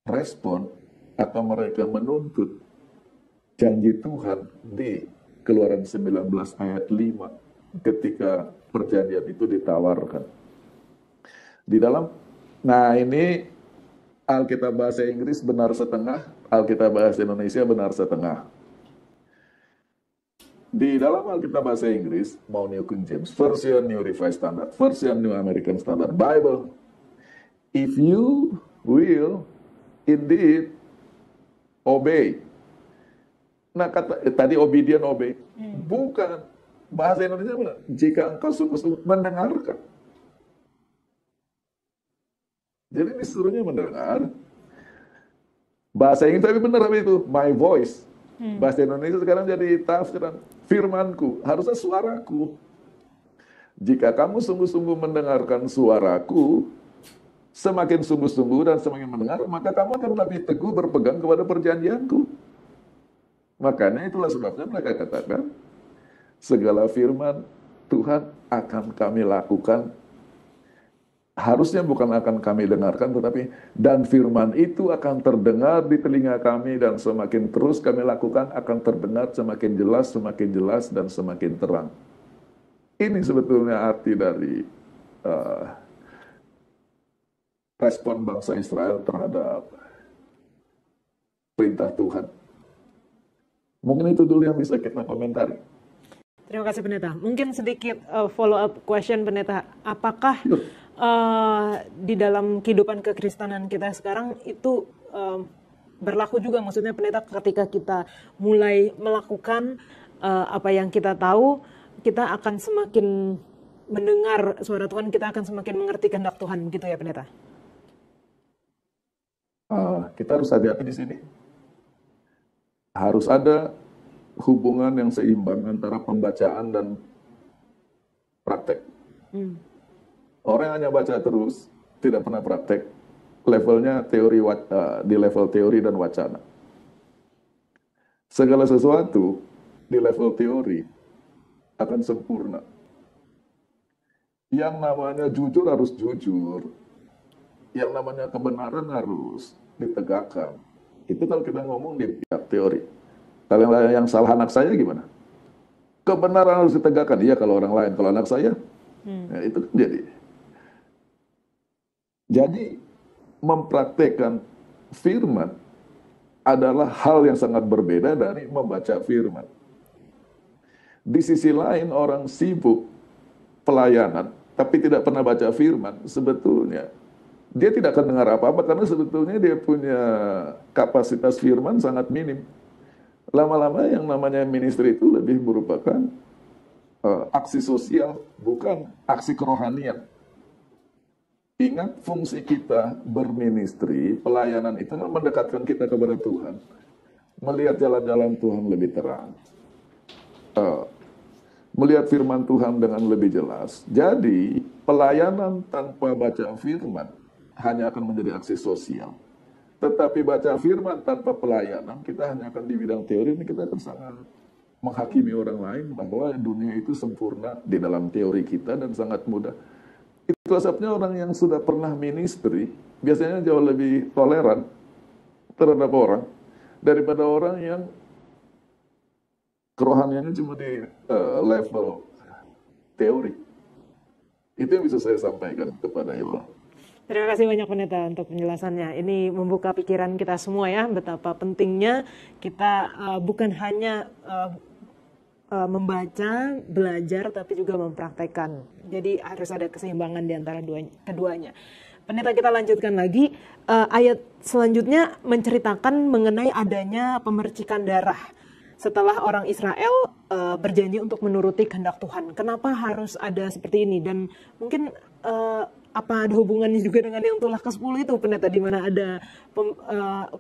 respon atau mereka menuntut janji Tuhan di Keluaran 19 ayat 5 ketika perjanjian itu ditawarkan. Di dalam, nah ini Alkitab bahasa Inggris benar setengah, Alkitab bahasa Indonesia benar setengah. Di dalam Alkitab bahasa Inggris, mau New King James, version New Revised Standard, version New American Standard, Bible, if you will indeed obey. Nah, tadi obedient, obey. Bukan. Bahasa Indonesia benar. Jika engkau sungguh-sungguh mendengarkan. Jadi disuruhnya mendengar. Bahasa Inggris tapi benar itu. My voice. Bahasa Indonesia sekarang jadi tafsiran. Firmanku. Harusnya suaraku. Jika kamu sungguh-sungguh mendengarkan suaraku, semakin sungguh-sungguh dan semakin mendengar, maka kamu akan lebih teguh berpegang kepada perjanjianku. Makanya itulah sebabnya mereka katakan, segala firman Tuhan akan kami lakukan. Harusnya bukan akan kami dengarkan, tetapi dan firman itu akan terdengar di telinga kami, dan semakin terus kami lakukan akan terdengar semakin jelas, dan semakin terang. Ini sebetulnya arti dari respon bangsa Israel terhadap perintah Tuhan. Mungkin itu dulu yang bisa kita komentari. Terima kasih pendeta. Mungkin sedikit follow up question pendeta. Apakah di dalam kehidupan kekristenan kita sekarang itu berlaku juga, maksudnya pendeta, ketika kita mulai melakukan apa yang kita tahu, kita akan semakin mendengar suara Tuhan, kita akan semakin mengerti kehendak Tuhan, begitu ya pendeta? Kita harus hati-hati di sini. Harus ada hubungan yang seimbang antara pembacaan dan praktek. Orang yang hanya baca terus, tidak pernah praktek, levelnya teori di level teori dan wacana. Segala sesuatu di level teori akan sempurna. Yang namanya jujur harus jujur. Yang namanya kebenaran harus ditegakkan. Itu kalau kita ngomong di pihak teori. Kalau yang salah anak saya gimana? Kebenaran harus ditegakkan. Iya kalau orang lain. Kalau anak saya, ya itu kan jadi mempraktekkan firman adalah hal yang sangat berbeda dari membaca firman. Di sisi lain orang sibuk pelayanan, tapi tidak pernah baca firman, sebetulnya dia tidak akan dengar apa-apa karena sebetulnya dia punya kapasitas firman sangat minim. Lama-lama yang namanya ministry itu lebih merupakan aksi sosial, bukan aksi kerohanian. Ingat, fungsi kita berministri, pelayanan itu mendekatkan kita kepada Tuhan. Melihat jalan-jalan Tuhan lebih terang. Melihat firman Tuhan dengan lebih jelas. Jadi, pelayanan tanpa baca firman hanya akan menjadi aksi sosial. Tetapi baca firman tanpa pelayanan, kita hanya akan di bidang teori, ini kita akan sangat menghakimi orang lain bahwa dunia itu sempurna di dalam teori kita dan sangat mudah. Itu sebabnya orang yang sudah pernah ministry biasanya jauh lebih toleran terhadap orang daripada orang yang kerohaniannya cuma di level teori. Itu yang bisa saya sampaikan kepada Ibu. Terima kasih banyak Pendeta untuk penjelasannya. Ini membuka pikiran kita semua ya, betapa pentingnya kita bukan hanya membaca, belajar, tapi juga mempraktekkan. Jadi harus ada keseimbangan di antara keduanya. Pendeta, kita lanjutkan lagi. Ayat selanjutnya menceritakan mengenai adanya pemercikan darah setelah orang Israel berjanji untuk menuruti kehendak Tuhan. Kenapa harus ada seperti ini? Dan mungkin apa ada hubungannya juga dengan yang tulah ke-10 itu, Pendeta, di mana ada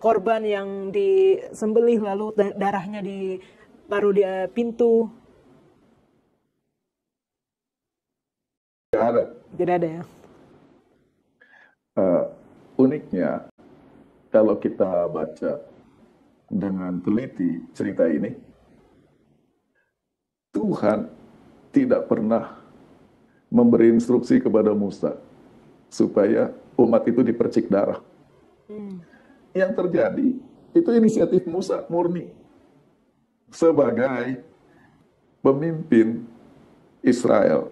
korban yang disembelih lalu darahnya ditaruh di pintu? Tidak ada. Tidak ada ya? Uniknya, kalau kita baca dengan teliti cerita ini, Tuhan tidak pernah memberi instruksi kepada Musa supaya umat itu dipercik darah. Yang terjadi, itu inisiatif Musa murni sebagai pemimpin Israel.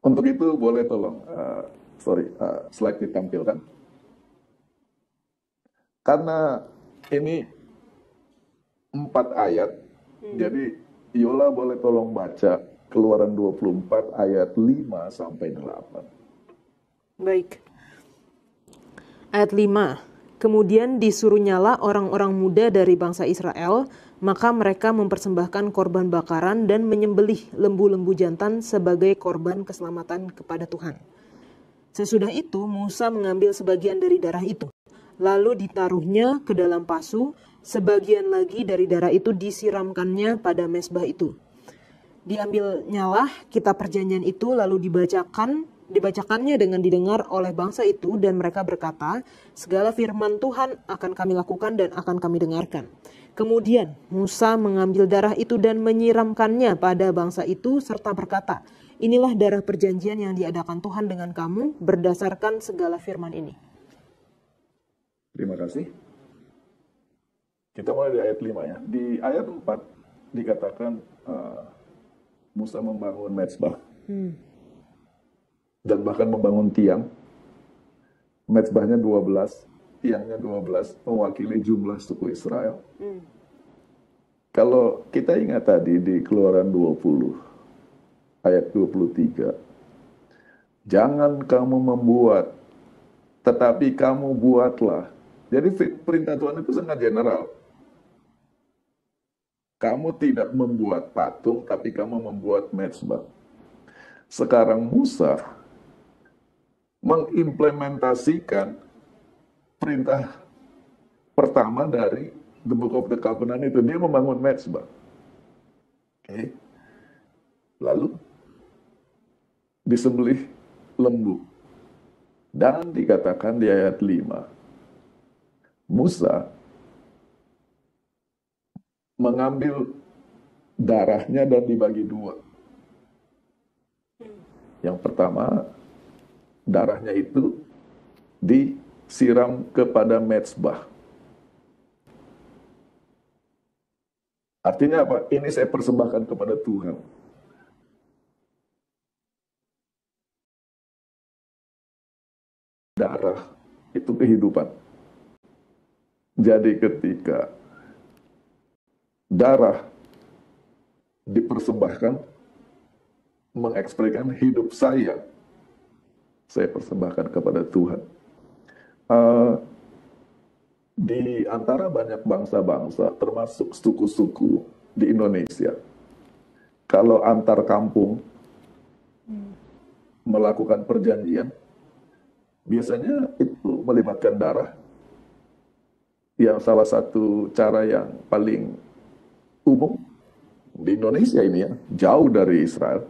Untuk itu boleh tolong, slide ditampilkan. Karena ini 4 ayat, jadi Yola boleh tolong baca Keluaran 24 ayat 5 sampai 8. Baik. Ayat 5. Kemudian disuruh nyala orang-orang muda dari bangsa Israel, maka mereka mempersembahkan korban bakaran dan menyembelih lembu-lembu jantan sebagai korban keselamatan kepada Tuhan. Sesudah itu Musa mengambil sebagian dari darah itu, lalu ditaruhnya ke dalam pasu, sebagian lagi dari darah itu disiramkannya pada mezbah itu. Diambilnyalah kitab perjanjian itu lalu dibacakannya dengan didengar oleh bangsa itu, dan mereka berkata, segala firman Tuhan akan kami lakukan dan akan kami dengarkan. Kemudian Musa mengambil darah itu dan menyiramkannya pada bangsa itu serta berkata, inilah darah perjanjian yang diadakan Tuhan dengan kamu berdasarkan segala firman ini. Terima kasih. Kita mulai di ayat 5 ya. Di ayat 4 dikatakan Musa membangun mezbah. Dan bahkan membangun tiang. Mezbahnya 12, tiangnya 12, mewakili jumlah suku Israel. Kalau kita ingat tadi di Keluaran 20, ayat 23, jangan kamu membuat, tetapi kamu buatlah. Jadi perintah Tuhan itu sangat general. Kamu tidak membuat patung, tapi kamu membuat mezbah. Sekarang Musa mengimplementasikan perintah pertama dari The Book of the Covenant itu. Dia membangun mezbah. Okay. Lalu disembelih lembu. Dan dikatakan di ayat 5, Musa mengambil darahnya dan dibagi 2. Yang pertama, darahnya itu disiram kepada mezbah. Artinya apa? Ini saya persembahkan kepada Tuhan. Darah itu kehidupan. Jadi ketika darah dipersembahkan, mengekspresikan hidup saya persembahkan kepada Tuhan. Di antara banyak bangsa-bangsa, termasuk suku-suku di Indonesia, kalau antar kampung melakukan perjanjian, biasanya itu melibatkan darah. Yang salah satu cara yang paling umum di Indonesia ini ya, jauh dari Israel,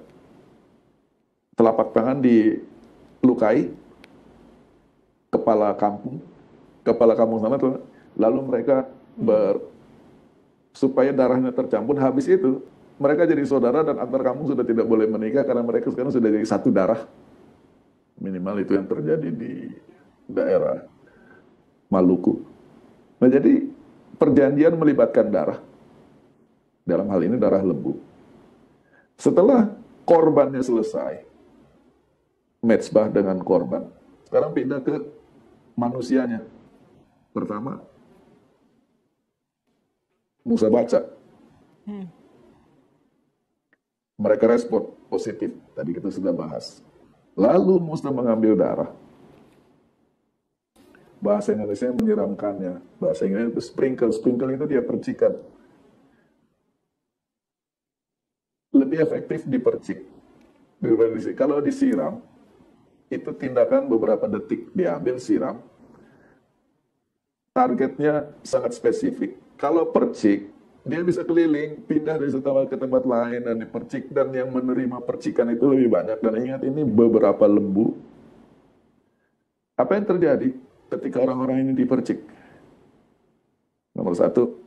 telapak tangan dilukai, kepala kampung sana tuh, lalu mereka supaya darahnya tercampur, habis itu mereka jadi saudara dan antar kampung sudah tidak boleh menikah karena mereka sekarang sudah jadi satu darah. Minimal itu yang terjadi di daerah Maluku. Nah, jadi perjanjian melibatkan darah. Dalam hal ini darah lembu. Setelah korbannya selesai, mezbah dengan korban, sekarang pindah ke manusianya. Pertama, Musa baca. Mereka respon positif. Tadi kita sudah bahas. Lalu Musa mengambil darah. Bahasa Indonesia menyiramkannya. Bahasa Inggris itu sprinkle. Sprinkle itu dia percikan. Lebih efektif dipercik. Kalau disiram, itu tindakan beberapa detik. Diambil, siram. Targetnya sangat spesifik. Kalau percik, dia bisa keliling, pindah dari satu tempat ke tempat lain dan dipercik. Dan yang menerima percikan itu lebih banyak. Dan ingat, ini beberapa lembu. Apa yang terjadi ketika orang-orang ini dipercik? Nomor satu,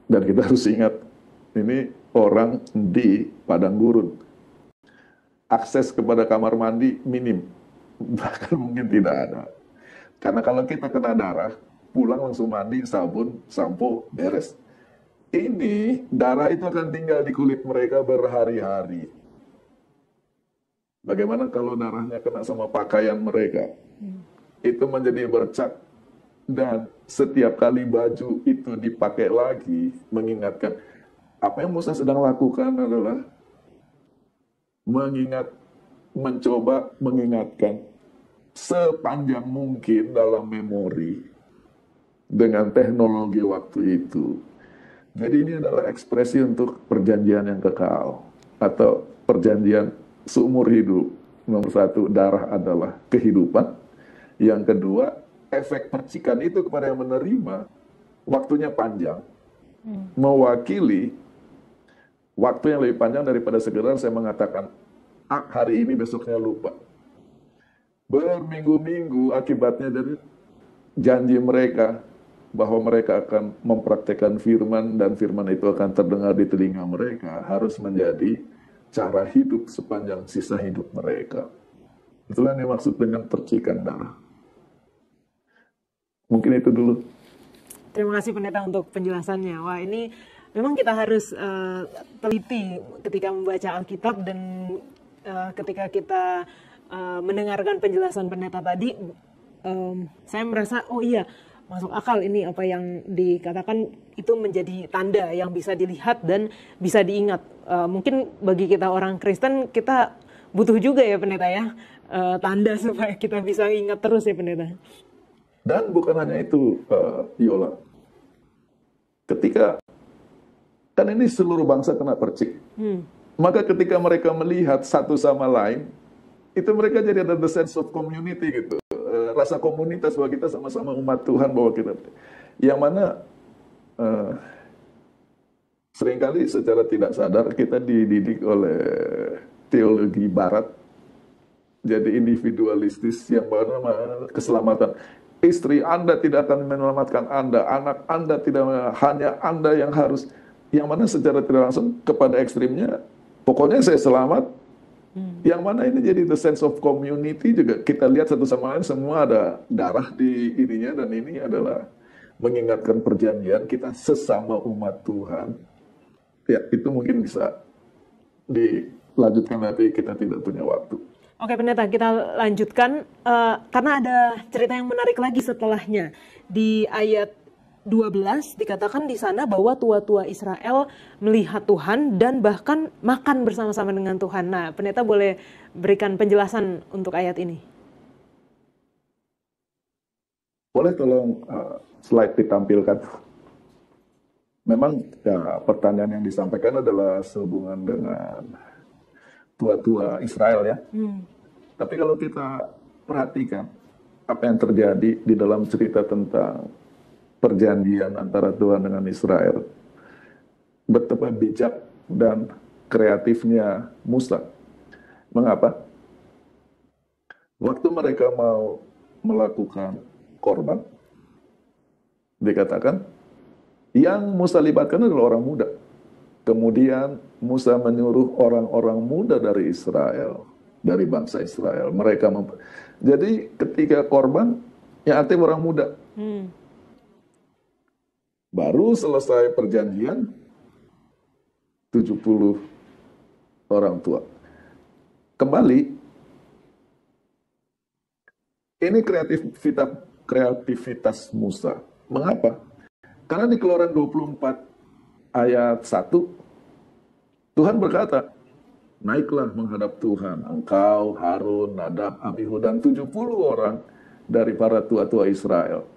dan kita harus ingat, ini orang di padang gurun. Akses kepada kamar mandi minim, bahkan mungkin tidak ada. Karena kalau kita kena darah, pulang langsung mandi, sabun, sampo, beres. Ini darah itu akan tinggal di kulit mereka berhari-hari. Bagaimana kalau darahnya kena sama pakaian mereka? Itu menjadi bercak, dan setiap kali baju itu dipakai lagi, mengingatkan apa yang Musa sedang lakukan adalah mencoba mengingatkan sepanjang mungkin dalam memori dengan teknologi waktu itu. Jadi ini adalah ekspresi untuk perjanjian yang kekal atau perjanjian seumur hidup. Nomor satu, darah adalah kehidupan. Yang kedua, efek percikan itu kepada yang menerima, waktunya panjang. Mewakili waktu yang lebih panjang daripada sekedar saya mengatakan, hari ini besoknya lupa. Berminggu-minggu akibatnya dari janji mereka, bahwa mereka akan mempraktekkan firman, dan firman itu akan terdengar di telinga mereka, harus menjadi cara hidup sepanjang sisa hidup mereka. Itulah yang dimaksud dengan percikan darah. Mungkin itu dulu. Terima kasih pendeta untuk penjelasannya. Wah, ini memang kita harus teliti ketika membaca Alkitab, dan ketika kita mendengarkan penjelasan pendeta tadi, saya merasa, oh iya, masuk akal ini apa yang dikatakan, itu menjadi tanda yang bisa dilihat dan bisa diingat. Mungkin bagi kita orang Kristen, kita butuh juga ya pendeta ya, tanda supaya kita bisa ingat terus ya pendeta. Dan bukan hanya itu, Yola. Ketika, kan ini seluruh bangsa kena percik. Maka ketika mereka melihat satu sama lain, itu mereka jadi ada the sense of community gitu. Rasa komunitas bahwa kita sama-sama umat Tuhan, bahwa kita, yang mana seringkali secara tidak sadar kita dididik oleh teologi barat, jadi individualistis, yang bernama keselamatan. Istri Anda tidak akan menyelamatkan Anda, anak Anda tidak, hanya Anda yang harus, yang mana secara tidak langsung kepada ekstrimnya, pokoknya saya selamat. Yang mana ini jadi the sense of community juga, kita lihat satu sama lain, semua ada darah di ininya, dan ini adalah mengingatkan perjanjian kita sesama umat Tuhan. Ya, itu mungkin bisa dilanjutkan, tapi kita tidak punya waktu. Oke pendeta, kita lanjutkan karena ada cerita yang menarik lagi setelahnya di ayat 12 dikatakan di sana bahwa tua-tua Israel melihat Tuhan dan bahkan makan bersama-sama dengan Tuhan. Nah, pendeta boleh berikan penjelasan untuk ayat ini? Boleh tolong slide ditampilkan. Memang ya, pertanyaan yang disampaikan adalah sehubungan dengan tua-tua Israel ya. Tapi kalau kita perhatikan apa yang terjadi di dalam cerita tentang perjanjian antara Tuhan dengan Israel, betapa bijak dan kreatifnya Musa. Mengapa? Waktu mereka mau melakukan korban, dikatakan yang Musa libatkan adalah orang muda. Kemudian Musa menyuruh orang-orang muda dari Israel, dari bangsa Israel. Jadi ketika korban, yang aktif orang muda. Baru selesai perjanjian, 70 orang tua. Kembali, ini kreativitas Musa. Mengapa? Karena di Keluaran 24 ayat 1, Tuhan berkata, naiklah menghadap Tuhan, engkau, Harun, Nadab, Abihu, dan 70 orang dari para tua-tua Israel.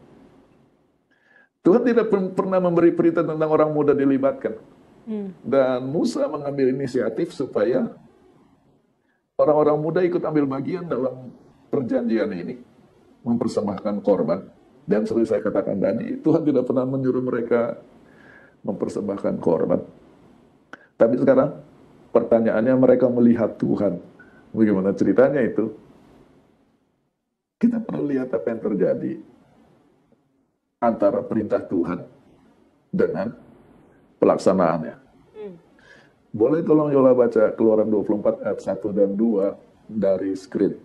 Tuhan tidak pernah memberi perintah tentang orang muda dilibatkan. Dan Musa mengambil inisiatif supaya orang-orang muda ikut ambil bagian dalam perjanjian ini, mempersembahkan korban. Dan seperti saya katakan tadi, Tuhan tidak pernah menyuruh mereka mempersembahkan korban. Tapi sekarang pertanyaannya, mereka melihat Tuhan. Bagaimana ceritanya itu? Kita perlu lihat apa yang terjadi antara perintah Tuhan dengan pelaksanaannya. Boleh tolong Yola baca Keluaran 24 ayat 1 dan 2 dari screen.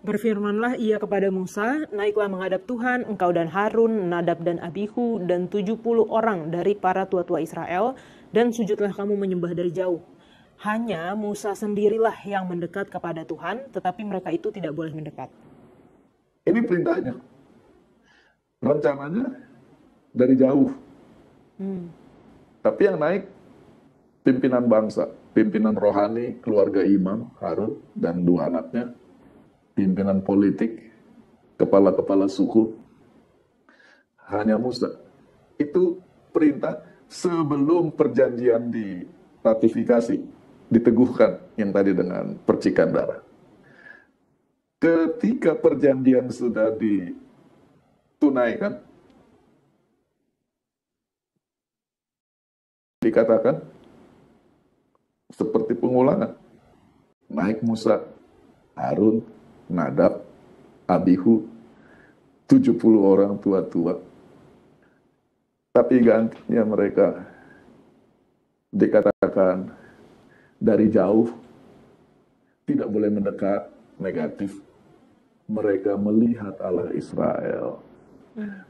Berfirmanlah ia kepada Musa, naiklah menghadap Tuhan, engkau dan Harun, Nadab dan Abihu, dan 70 orang dari para tua-tua Israel, dan sujudlah kamu menyembah dari jauh. Hanya Musa sendirilah yang mendekat kepada Tuhan, tetapi mereka itu tidak boleh mendekat. Ini perintahnya. Rencananya dari jauh. Tapi yang naik pimpinan bangsa, pimpinan rohani, keluarga imam, Harun, dan 2 anaknya. Pimpinan politik, kepala-kepala suku, hanya Musa. Itu perintah sebelum perjanjian diratifikasi, diteguhkan yang tadi dengan percikan darah. Ketika perjanjian sudah ditunaikan, dikatakan seperti pengulangan. Naik Musa, Harun, Nadab, Abihu, 70 orang tua-tua. Tapi gantinya mereka dikatakan dari jauh, tidak boleh mendekat, negatif. Mereka melihat Allah Israel.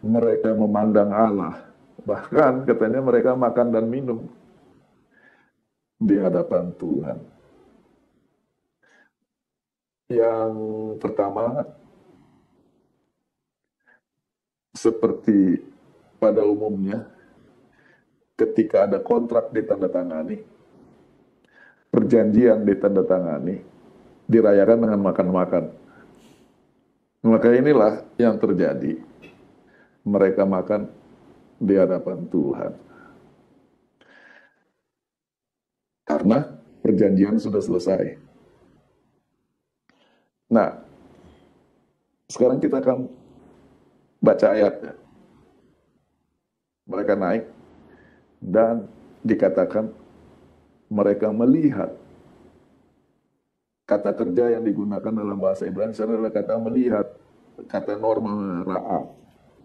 Mereka memandang Allah. Bahkan katanya mereka makan dan minum di hadapan Tuhan. Yang pertama, seperti pada umumnya, ketika ada kontrak ditandatangani, perjanjian ditandatangani, dirayakan dengan makan-makan. Maka inilah yang terjadi. Mereka makan di hadapan Tuhan. Karena perjanjian sudah selesai. Nah, sekarang kita akan baca ayatnya. Mereka naik dan dikatakan mereka melihat. Kata kerja yang digunakan dalam bahasa Ibrani adalah kata melihat, kata norma ra'a,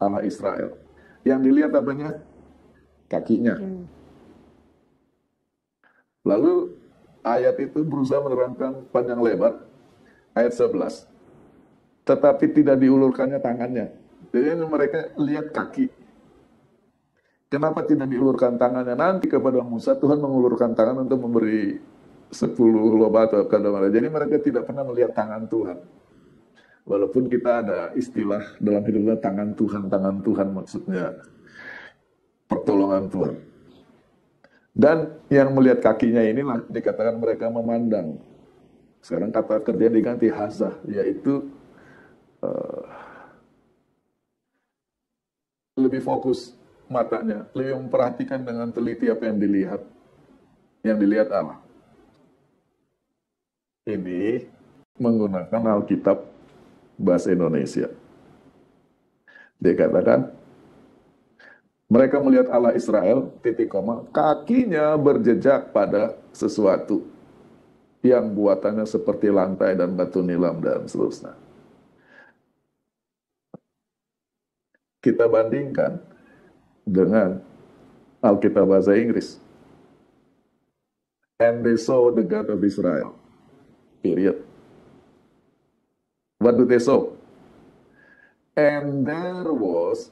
Allah Israel. Yang dilihat apanya? Kakinya. Lalu ayat itu berusaha menerangkan panjang lebar. Ayat 11. Tetapi tidak diulurkannya tangannya. Jadi mereka lihat kaki. Kenapa tidak diulurkan tangannya? Nanti kepada Musa, Tuhan mengulurkan tangan untuk memberi 10 lobah atau kadang-kadang. Jadi mereka tidak pernah melihat tangan Tuhan. Walaupun kita ada istilah dalam hidupnya tangan Tuhan maksudnya. pertolongan Tuhan. Dan yang melihat kakinya inilah dikatakan mereka memandang. Sekarang kata kerja diganti hazah, yaitu lebih fokus matanya, lebih memperhatikan dengan teliti apa yang dilihat. Yang dilihat Allah. Ini menggunakan Alkitab bahasa Indonesia. Dikatakan mereka melihat Allah Israel, titik koma, kakinya berjejak pada sesuatu yang buatannya seperti lantai dan batu nilam dan seterusnya. Kita bandingkan dengan Alkitab bahasa Inggris. And they saw the God of Israel. Period. What do they saw? And there was,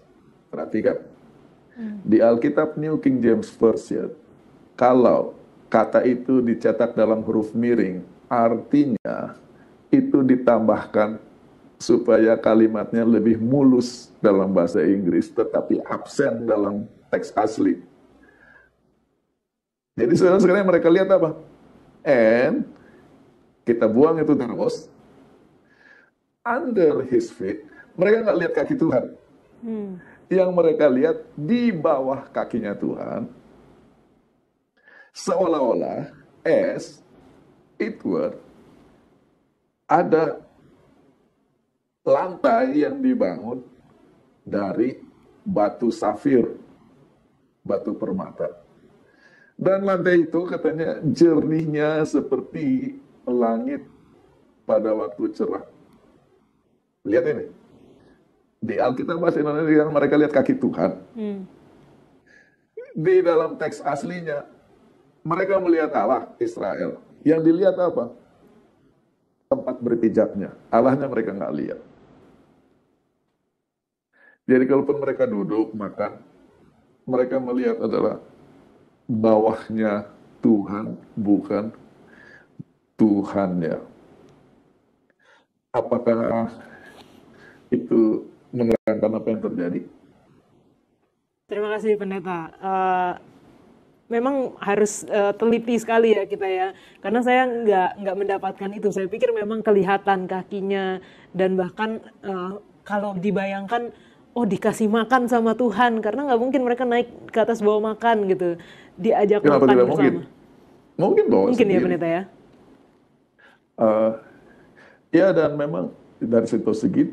perhatikan, di Alkitab New King James Version, kalau kata itu dicetak dalam huruf miring, artinya itu ditambahkan supaya kalimatnya lebih mulus dalam bahasa Inggris, tetapi absen dalam teks asli. Jadi sekarang mereka lihat apa? And kita buang itu terus. Under his feet, mereka nggak lihat kaki Tuhan. Yang mereka lihat di bawah kakinya Tuhan, seolah-olah as it were ada lantai yang dibangun dari batu safir, batu permata. Dan lantai itu katanya jernihnya seperti langit pada waktu cerah. Lihat ini. Di Alkitab bahasa Indonesia mereka lihat kaki Tuhan. Di dalam teks aslinya mereka melihat Allah Israel. Yang dilihat apa? Tempat berpijaknya. Allahnya mereka nggak lihat. Jadi kalaupun mereka duduk makan, mereka melihat adalah bawahnya Tuhan, bukan Tuhannya. Apakah itu menerangkan apa yang terjadi? Terima kasih Pendeta. Memang harus teliti sekali ya kita ya, karena saya nggak mendapatkan itu. Saya pikir memang kelihatan kakinya dan bahkan kalau dibayangkan, oh dikasih makan sama Tuhan, karena nggak mungkin mereka naik ke atas bawa makan gitu, diajak Kenapa makan tidak bersama. mungkin? Mungkin bawa Mungkin ya sendiri. Pendeta ya. Ya dan memang dari situ segi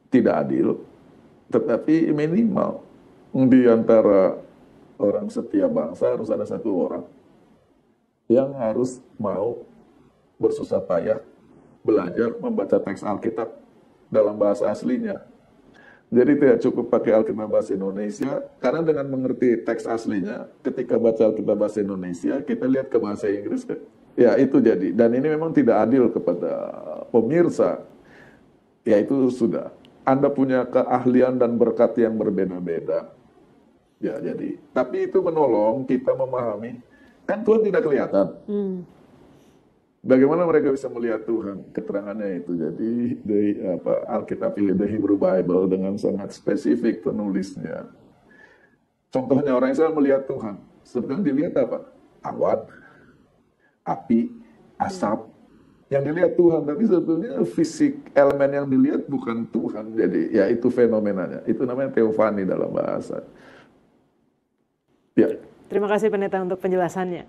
tidak adil, tetapi minimal di antara orang setiap bangsa harus ada satu orang yang harus mau bersusah payah belajar membaca teks Alkitab dalam bahasa aslinya. Jadi tidak cukup pakai Alkitab bahasa Indonesia, karena dengan mengerti teks aslinya, ketika baca Alkitab bahasa Indonesia, kita lihat ke bahasa Inggris, ya itu jadi. Dan ini memang tidak adil kepada pemirsa. Ya itu sudah. Anda punya keahlian dan berkat yang berbeda-beda. Ya jadi, tapi itu menolong kita memahami, kan Tuhan tidak kelihatan. Bagaimana mereka bisa melihat Tuhan? Keterangannya itu. Jadi Alkitab ini, the Hebrew Bible, dengan sangat spesifik penulisnya. Contohnya orang Israel melihat Tuhan. Sebetulnya dilihat apa? Awan, api, asap. Yang dilihat Tuhan, tapi sebetulnya fisik elemen yang dilihat bukan Tuhan. Jadi ya itu fenomenanya. Itu namanya teofani dalam bahasa. Ya. Terima kasih Pendeta untuk penjelasannya.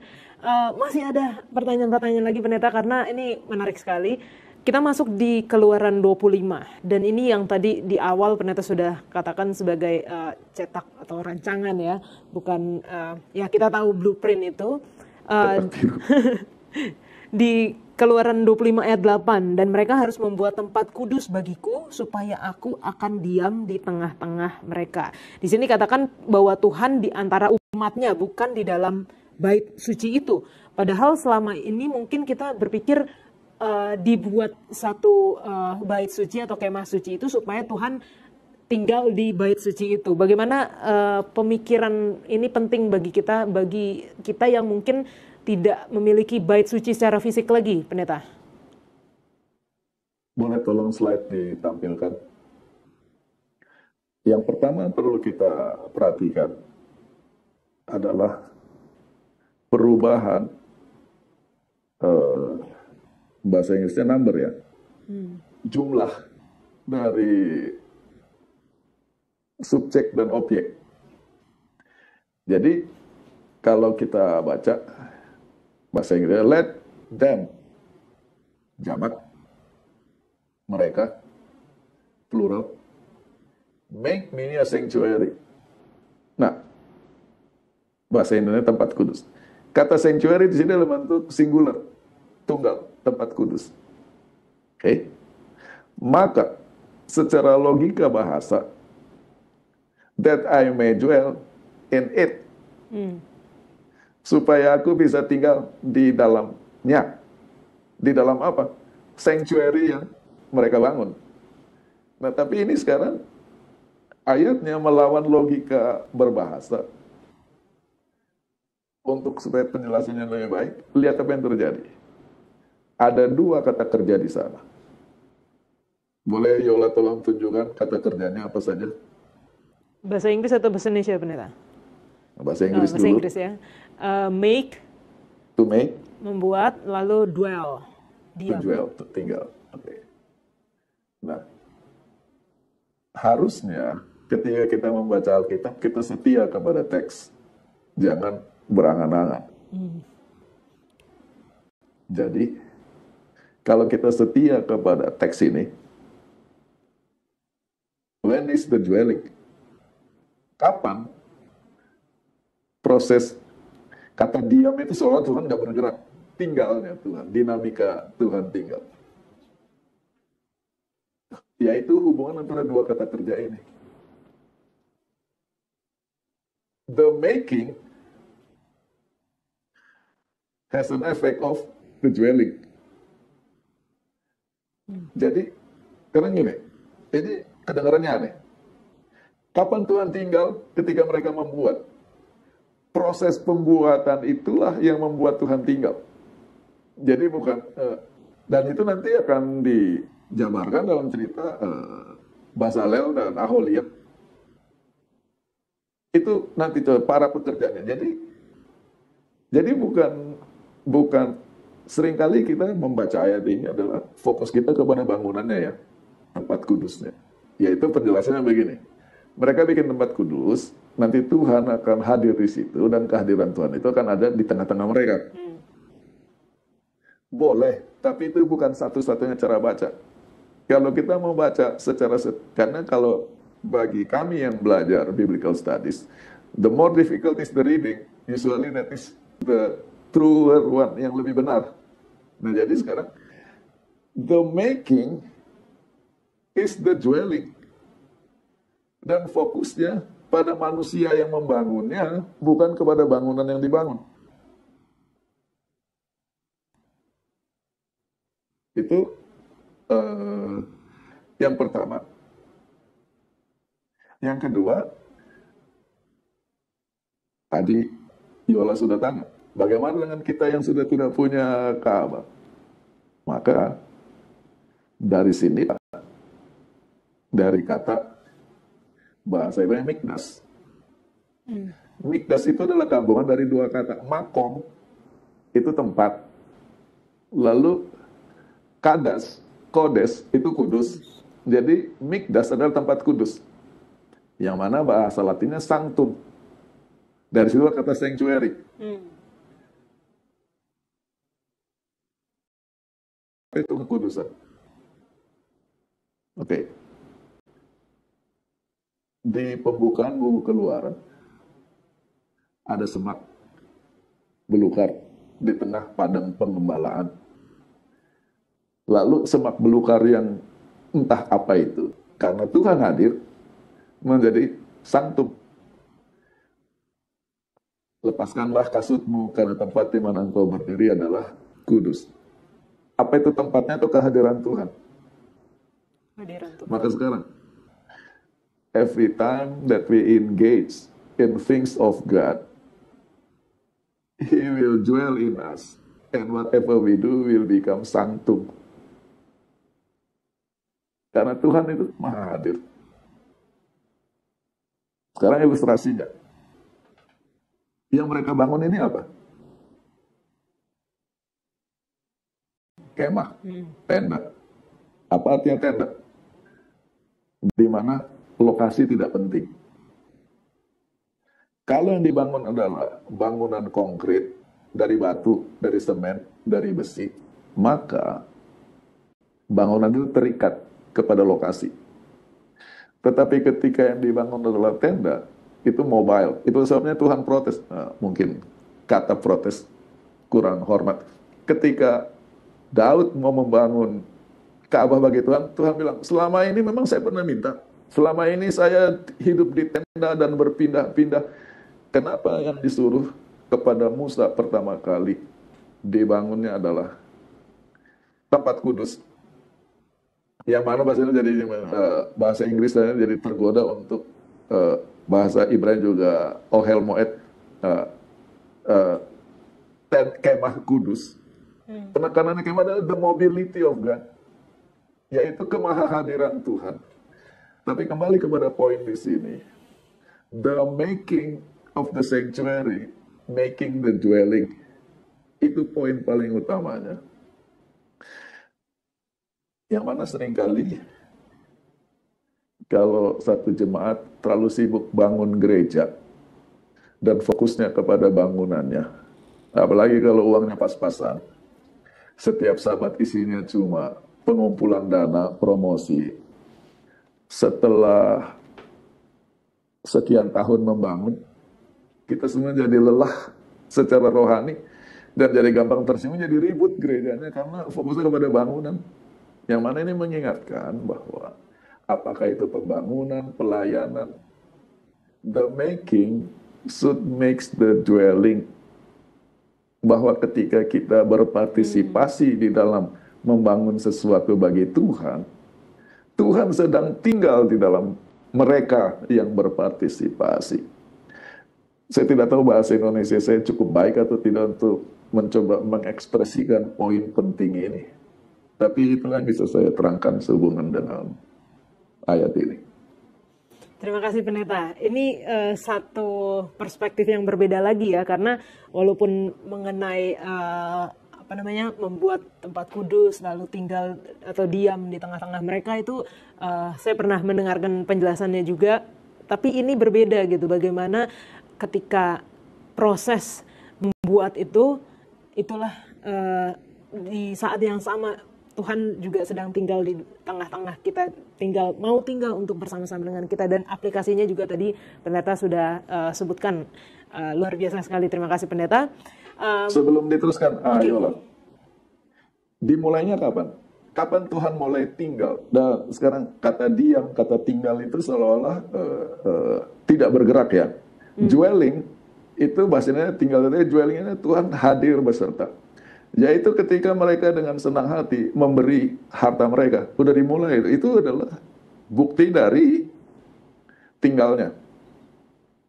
Masih ada pertanyaan-pertanyaan lagi Pendeta, karena ini menarik sekali. Kita masuk di Keluaran 25, dan ini yang tadi di awal Pendeta sudah katakan sebagai cetak atau rancangan ya, bukan ya kita tahu blueprint itu. Di Keluaran 25 ayat 8, dan mereka harus membuat tempat kudus bagiku supaya aku akan diam di tengah-tengah mereka. Di sini katakan bahwa Tuhan di antara umatnya, bukan di dalam bait suci itu. Padahal selama ini mungkin kita berpikir dibuat satu bait suci atau kemah suci itu supaya Tuhan tinggal di bait suci itu. Bagaimana pemikiran ini penting bagi kita yang mungkin tidak memiliki bait suci secara fisik lagi, Pendeta? Boleh tolong slide ditampilkan. Yang pertama perlu kita perhatikan, adalah perubahan eh, bahasa Inggrisnya number ya, jumlah dari subjek dan objek. Jadi kalau kita baca bahasa Inggrisnya, let them, jamak, mereka, plural, make me a sanctuary. Nah, bahasa Indonesia tempat kudus. Kata sanctuary di sini dalam bentuk singular, tunggal, tempat kudus. Oke? Maka secara logika bahasa, that I may dwell in it, supaya aku bisa tinggal di dalamnya. Di dalam apa? Sanctuary yang mereka bangun. Nah, tapi ini sekarang ayatnya melawan logika berbahasa. Untuk supaya penjelasannya lebih baik, lihat apa yang terjadi. Ada dua kata kerja di sana. Boleh Yola tolong tunjukkan kata kerjanya apa saja? Bahasa Inggris atau bahasa Indonesia, Pendeta? Bahasa Inggris Bahasa dulu. Inggris ya. Make, To make, membuat, lalu dwell, to diam. dwell, to tinggal. Oke. Nah, harusnya ketika kita membaca Alkitab, kita setia kepada teks. Jangan berangan-angan. Jadi, kalau kita setia kepada teks ini, when is the dwelling? Kapan proses kata diam itu seolah Tuhan nggak bergerak. Tinggalnya Tuhan, dinamika Tuhan tinggal. Yaitu hubungan antara dua kata kerja ini. The making has an effect of the dwelling. Jadi, karena gini, ini kedengarannya aneh. Kapan Tuhan tinggal? Ketika mereka membuat. Proses pembuatan itulah yang membuat Tuhan tinggal. Jadi bukan, dan itu nanti akan dijabarkan dalam cerita Bazalel dan Aholiab. Itu nanti para pekerjanya. Jadi bukan seringkali kita membaca ayat ini adalah fokus kita kepada bangunannya ya, tempat kudusnya. Yaitu penjelasannya begini. Mereka bikin tempat kudus, nanti Tuhan akan hadir di situ dan kehadiran Tuhan itu akan ada di tengah-tengah mereka. Boleh, tapi itu bukan satu-satunya cara baca. Kalau kita mau baca karena kalau bagi kami yang belajar biblical studies, the more difficult is the reading, usually that is the truer one, yang lebih benar. Nah, jadi sekarang, the making is the dwelling. Dan fokusnya pada manusia yang membangunnya, bukan kepada bangunan yang dibangun. Itu yang pertama. Yang kedua, tadi Yola sudah tanya, bagaimana dengan kita yang sudah tidak punya Ka'bah? Maka dari sini, dari kata bahasa Ibrani mikdas. Mikdas itu adalah gabungan dari dua kata. Makom, itu tempat. Lalu kadas, kodes, itu kudus. Jadi mikdas adalah tempat kudus. Yang mana bahasa Latinnya sanctum. Dari situ kata sanctuary. Itu kekudusan. Oke. Di pembukaan buku Keluaran, ada semak belukar di tengah padang pengembalaan. Lalu semak belukar yang entah apa itu, karena Tuhan hadir, menjadi sanctum. Lepaskanlah kasutmu, karena tempat di mana engkau berdiri adalah kudus. Apa itu tempatnya? Itu kehadiran Tuhan. Kehadiran Tuhan. Maka sekarang, every time that we engage in things of God, He will dwell in us. And whatever we do will become sanctum. Karena Tuhan itu maha hadir. Sekarang ilustrasinya. Yang mereka bangun ini apa? Kemah, tenda. Apa artinya tenda? Di mana lokasi tidak penting. Kalau yang dibangun adalah bangunan konkret dari batu, dari semen, dari besi, maka bangunan itu terikat kepada lokasi. Tetapi ketika yang dibangun adalah tenda, itu mobile. Itu sebabnya Tuhan protes. Nah, mungkin kata protes kurang hormat. Ketika Daud mau membangun Ka'bah bagi Tuhan, Tuhan bilang, selama ini memang saya pernah minta. Selama ini saya hidup di tenda dan berpindah-pindah. Kenapa yang disuruh kepada Musa pertama kali dibangunnya adalah tempat kudus? Yang mana bahasanya jadi bahasa Inggris jadi tergoda untuk bahasa Ibrani juga Ohel Moed, kemah kudus. Penekanannya kemah adalah the mobility of God, yaitu kemahahadiran Tuhan. Tapi kembali kepada poin di sini, the making of the sanctuary, making the dwelling, itu poin paling utamanya. Yang mana seringkali kalau satu jemaat terlalu sibuk bangun gereja dan fokusnya kepada bangunannya, apalagi kalau uangnya pas-pasan, setiap sabat isinya cuma pengumpulan dana, promosi. Setelah sekian tahun membangun, kita semua jadi lelah secara rohani dan jadi gampang tersinggung, jadi ribut gerejanya karena fokusnya kepada bangunan. Yang mana ini mengingatkan bahwa apakah itu pembangunan, pelayanan, the making should makes the dwelling. Bahwa ketika kita berpartisipasi di dalam membangun sesuatu bagi Tuhan, Tuhan sedang tinggal di dalam mereka yang berpartisipasi. Saya tidak tahu bahasa Indonesia saya cukup baik atau tidak untuk mencoba mengekspresikan poin penting ini. Tapi itulah yang bisa saya terangkan sehubungan dengan ayat ini. Terima kasih Pendeta. Ini satu perspektif yang berbeda lagi ya, karena walaupun mengenai membuat tempat kudus lalu tinggal atau diam di tengah-tengah mereka itu saya pernah mendengarkan penjelasannya juga. Tapi ini berbeda gitu, bagaimana ketika proses membuat itu, itulah di saat yang sama Tuhan juga sedang tinggal di tengah-tengah kita, mau tinggal untuk bersama-sama dengan kita, dan aplikasinya juga tadi Pendeta sudah sebutkan. Luar biasa sekali, terima kasih Pendeta. Sebelum diteruskan, ayolah. Dimulainya kapan? Kapan Tuhan mulai tinggal? Dan sekarang kata diam, kata tinggal itu seolah-olah tidak bergerak ya. Dwelling itu bahasanya tinggal, dwellingnya Tuhan hadir beserta. Yaitu ketika mereka dengan senang hati memberi harta mereka, udah dimulai. Itu adalah bukti dari tinggalnya.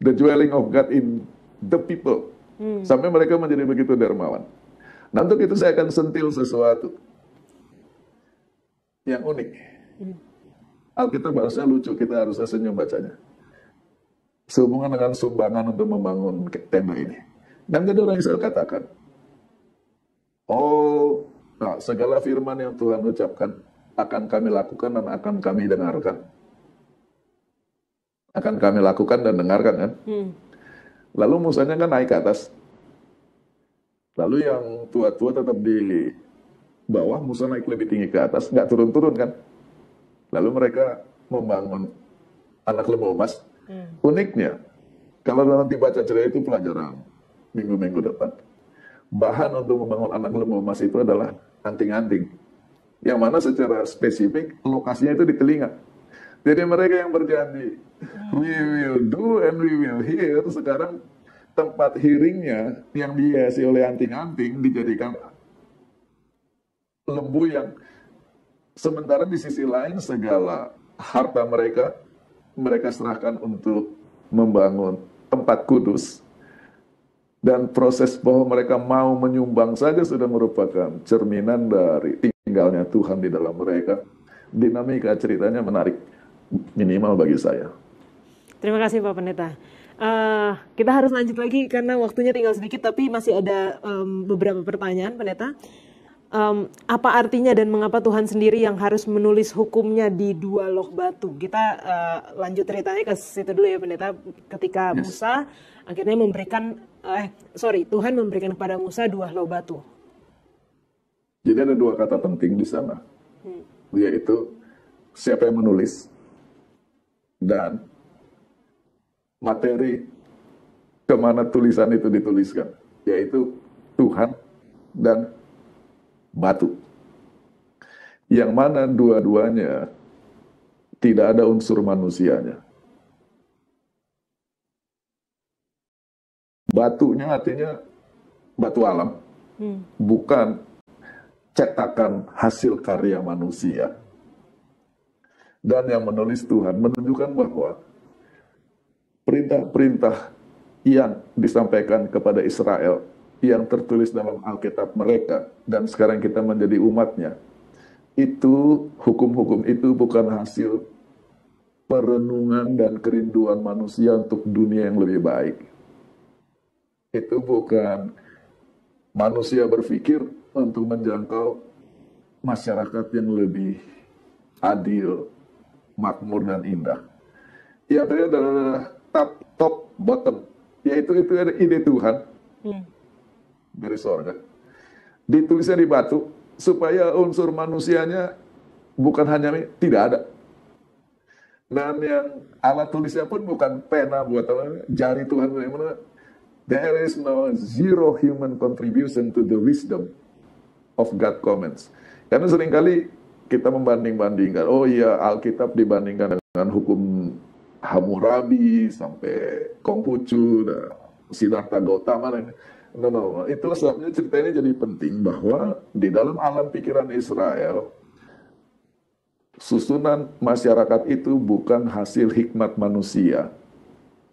The dwelling of God in the people. Sampai mereka menjadi begitu dermawan. Nah, untuk itu saya akan sentil sesuatu yang unik. Alkitab bahasanya lucu, kita harus senyum bacanya. Sehubungan dengan sumbangan untuk membangun tenda ini. Dan kedua orang Israel katakan, segala firman yang Tuhan ucapkan akan kami lakukan dan akan kami dengarkan. Akan kami lakukan dan dengarkan kan. Lalu Musanya kan naik ke atas. Lalu yang tua-tua tetap di bawah, Musa naik lebih tinggi ke atas, nggak turun-turun kan. Lalu mereka membangun anak lembu emas. Uniknya, kalau nanti baca cerita itu pelajaran minggu-minggu depan. Bahan untuk membangun anak lembu emas itu adalah anting-anting. Yang mana secara spesifik lokasinya itu di telinga. Jadi mereka yang berjanji, we will do and we will hear, sekarang tempat hearingnya yang dihiasi oleh anting-anting dijadikan lembu yang sementara di sisi lain segala harta mereka serahkan untuk membangun tempat kudus. Dan proses bahwa mereka mau menyumbang saja sudah merupakan cerminan dari tinggalnya Tuhan di dalam mereka. Dinamika ceritanya menarik, minimal bagi saya. Terima kasih Pak Pendeta. Kita harus lanjut lagi karena waktunya tinggal sedikit, tapi masih ada beberapa pertanyaan, Pendeta. Apa artinya dan mengapa Tuhan sendiri yang harus menulis hukumnya di dua loh batu? Kita lanjut ceritanya ke situ dulu ya, Pendeta. Ketika Yes. Musa akhirnya Tuhan memberikan kepada Musa dua loh batu. Jadi ada dua kata penting di sana, yaitu siapa yang menulis dan materi kemana tulisan itu dituliskan, yaitu Tuhan dan batu. Yang mana dua-duanya tidak ada unsur manusianya. Batunya artinya batu alam, bukan cetakan hasil karya manusia. Dan yang menulis Tuhan menunjukkan bahwa perintah-perintah yang disampaikan kepada Israel, yang tertulis dalam Alkitab mereka, dan sekarang kita menjadi umatnya, itu hukum-hukum itu bukan hasil perenungan dan kerinduan manusia untuk dunia yang lebih baik. Itu bukan manusia berpikir untuk menjangkau masyarakat yang lebih adil, makmur, dan indah. Ya, itu adalah top bottom, yaitu itu ada ide Tuhan dari sorga. Ditulisnya di batu supaya unsur manusianya bukan hanya tidak ada. Dan yang alat tulisnya pun bukan pena buat jari Tuhan. There is no zero human contribution to the wisdom of God comments. Karena seringkali kita membanding-bandingkan, oh iya Alkitab dibandingkan dengan hukum Hammurabi sampai Konghucu, Siddhartha Gautama. No. Itulah sebabnya cerita ini jadi penting, bahwa di dalam alam pikiran Israel, susunan masyarakat itu bukan hasil hikmat manusia,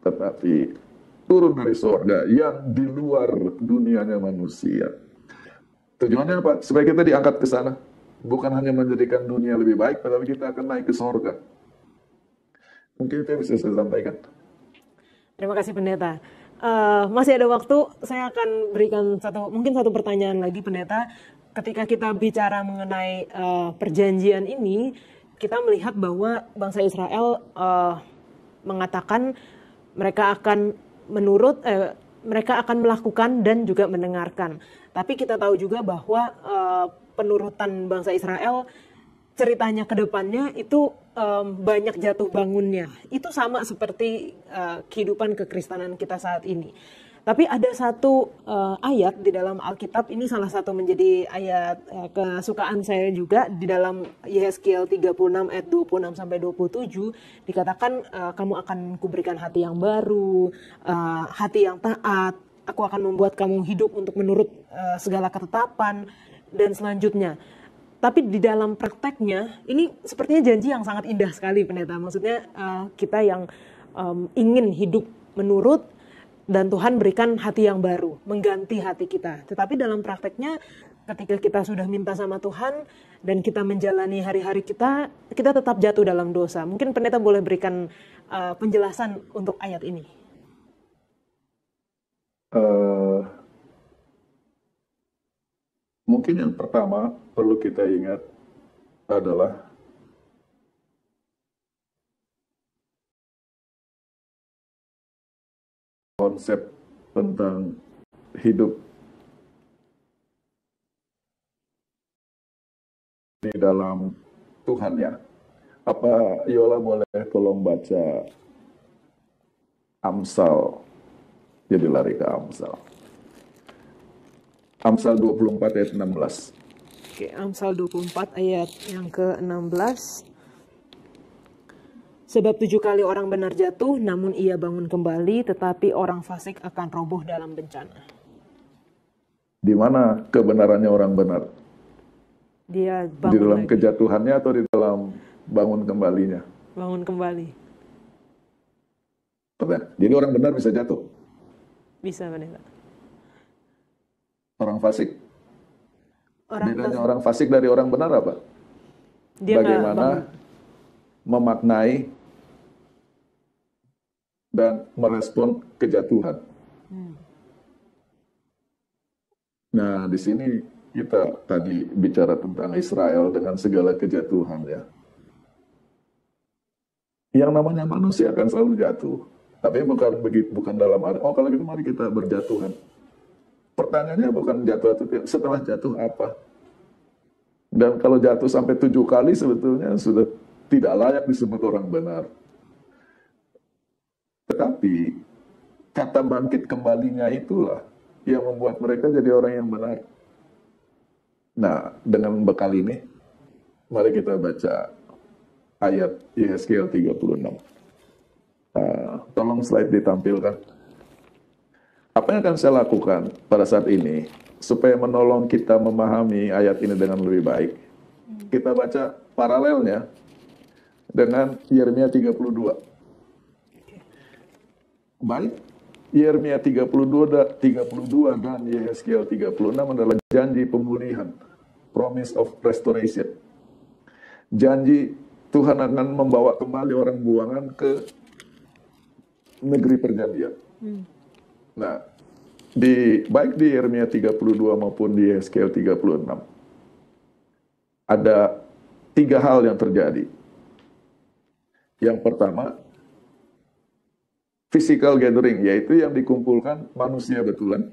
tetapi turun dari sorga yang di luar dunianya manusia. Tujuannya apa? Supaya kita diangkat ke sana. Bukan hanya menjadikan dunia lebih baik, tetapi kita akan naik ke sorga. Mungkin itu yang bisa saya sampaikan. Terima kasih, Pendeta. Masih ada waktu, saya akan berikan mungkin satu pertanyaan lagi, Pendeta. Ketika kita bicara mengenai perjanjian ini, kita melihat bahwa bangsa Israel mengatakan mereka akan mereka akan melakukan dan juga mendengarkan. Tapi kita tahu juga bahwa penurutan bangsa Israel, ceritanya ke depannya itu banyak jatuh bangunnya. Itu sama seperti kehidupan kekristenan kita saat ini. Tapi ada satu ayat di dalam Alkitab, ini salah satu menjadi ayat kesukaan saya juga, di dalam Yehezkiel 36 ayat 26 sampai 27 dikatakan kamu akan kuberikan hati yang baru, hati yang taat, aku akan membuat kamu hidup untuk menurut segala ketetapan dan selanjutnya. Tapi di dalam prakteknya ini sepertinya janji yang sangat indah sekali, Pendeta. Maksudnya kita yang ingin hidup menurut, dan Tuhan berikan hati yang baru, mengganti hati kita. Tetapi dalam prakteknya, ketika kita sudah minta sama Tuhan, dan kita menjalani hari-hari kita tetap jatuh dalam dosa. Mungkin Pendeta boleh berikan penjelasan untuk ayat ini. Mungkin yang pertama perlu kita ingat adalah konsep tentang hidup di dalam Tuhan ya. Apa Yola boleh tolong baca Amsal? Jadi lari ke Amsal. Amsal 24 ayat 16. Oke, Amsal 24 ayat yang ke-16. Sebab 7 kali orang benar jatuh, namun ia bangun kembali, tetapi orang fasik akan roboh dalam bencana. Di mana kebenarannya orang benar? Dia bangun di dalam lagi. Kejatuhannya atau di dalam bangun kembalinya? Bangun kembali. Jadi orang benar bisa jatuh? Bisa, Pendeta. Orang fasik? Bedanya orang fasik dari orang benar apa? Dia bagaimana memaknai dan merespon kejatuhan. Nah, di sini kita tadi bicara tentang Israel dengan segala kejatuhan ya. Yang namanya manusia akan selalu jatuh. Tapi bukan begitu, bukan dalam arti, oh kalau gitu mari kita berjatuhan. Pertanyaannya bukan jatuh atau tidak, setelah jatuh apa? Dan kalau jatuh sampai 7 kali sebetulnya sudah tidak layak disebut orang benar. Tetapi kata bangkit kembalinya itulah yang membuat mereka jadi orang yang benar. Nah, dengan bekal ini, mari kita baca ayat Yehezkiel 36. Tolong slide ditampilkan. Apa yang akan saya lakukan pada saat ini, supaya menolong kita memahami ayat ini dengan lebih baik, kita baca paralelnya dengan Yeremia 32. Baik, Yeremia 32 dan Yehezkiel 36 adalah janji pemulihan, promise of restoration. Janji Tuhan akan membawa kembali orang buangan ke negeri perjanjian. Nah, baik di Yeremia 32 maupun di Yehezkiel 36, ada 3 hal yang terjadi. Yang pertama, physical gathering, yaitu yang dikumpulkan manusia betulan.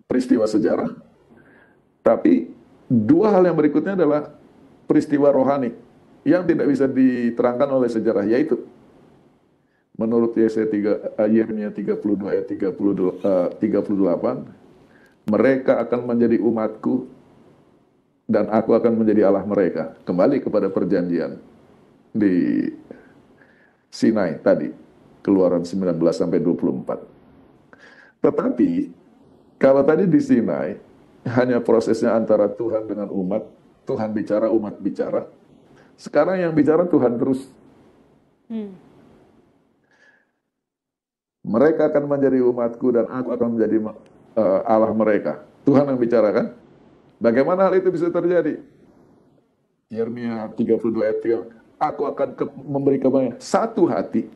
Peristiwa sejarah. Tapi 2 hal yang berikutnya adalah peristiwa rohani yang tidak bisa diterangkan oleh sejarah, yaitu menurut Yeremia 32 ayat 38, mereka akan menjadi umatku dan aku akan menjadi Allah mereka. Kembali kepada perjanjian di Sinai tadi, Keluaran 19 sampai 24. Tetapi kalau tadi di Sinai hanya prosesnya antara Tuhan dengan umat, Tuhan bicara, umat bicara. Sekarang yang bicara Tuhan terus. Mereka akan menjadi umatku dan aku akan menjadi Allah mereka. Tuhan yang bicarakan. Bagaimana hal itu bisa terjadi? Yeremia 32 ayat 3. Aku akan memberi kepada satu hati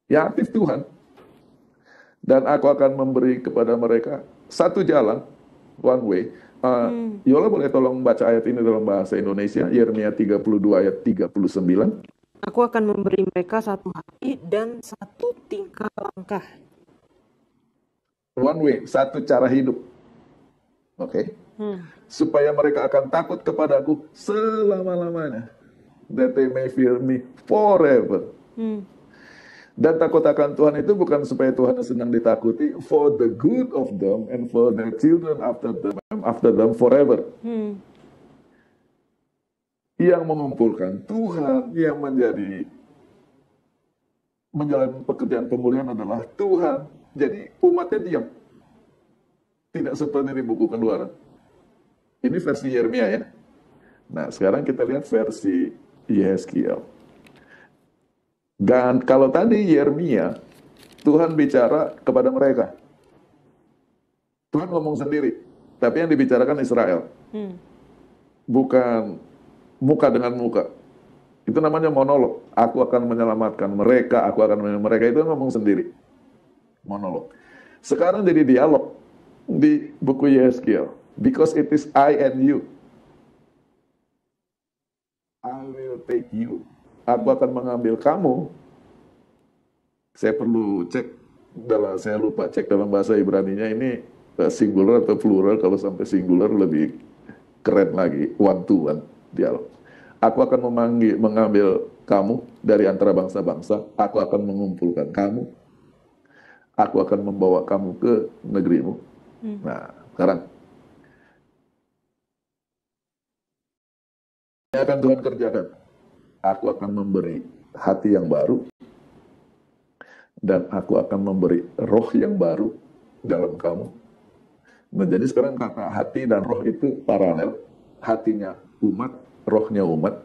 yang aktif Tuhan. Dan aku akan memberi kepada mereka satu jalan, one way. Yola boleh tolong baca ayat ini dalam bahasa Indonesia, Yeremia 32 ayat 39. Aku akan memberi mereka satu hati dan satu tingkah langkah. One way, satu cara hidup. Oke. Supaya mereka akan takut kepadaku selama-lamanya. That they may fear me forever. Dan takut akan Tuhan itu bukan supaya Tuhan senang ditakuti, for the good of them and for their children after them forever. Yang mengumpulkan Tuhan, yang menjalani pekerjaan pemulihan adalah Tuhan. Jadi umatnya diam. Tidak seperti di buku Keluaran. Ini versi Yeremia ya. Nah, sekarang kita lihat versi Yehezkiel. Dan kalau tadi Yeremia, Tuhan bicara kepada mereka. Tuhan ngomong sendiri. Tapi yang dibicarakan Israel. Bukan muka dengan muka. Itu namanya monolog. Aku akan menyelamatkan mereka, aku akan menyelamatkan mereka. Itu ngomong sendiri. Monolog. Sekarang jadi dialog di buku Yehezkiel. Because it is I and you. I will take you. Aku akan mengambil kamu. Saya perlu cek, saya lupa cek dalam bahasa Ibraninya ini singular atau plural. Kalau sampai singular lebih keren lagi. One to one dialog. Aku akan mengambil kamu dari antara bangsa-bangsa. Aku akan mengumpulkan kamu. Aku akan membawa kamu ke negerimu. Nah, sekarang ini akan Tuhan kerjakan. Aku akan memberi hati yang baru dan aku akan memberi roh yang baru dalam kamu. Nah, jadi sekarang kata hati dan roh itu paralel. Hatinya umat, rohnya umat.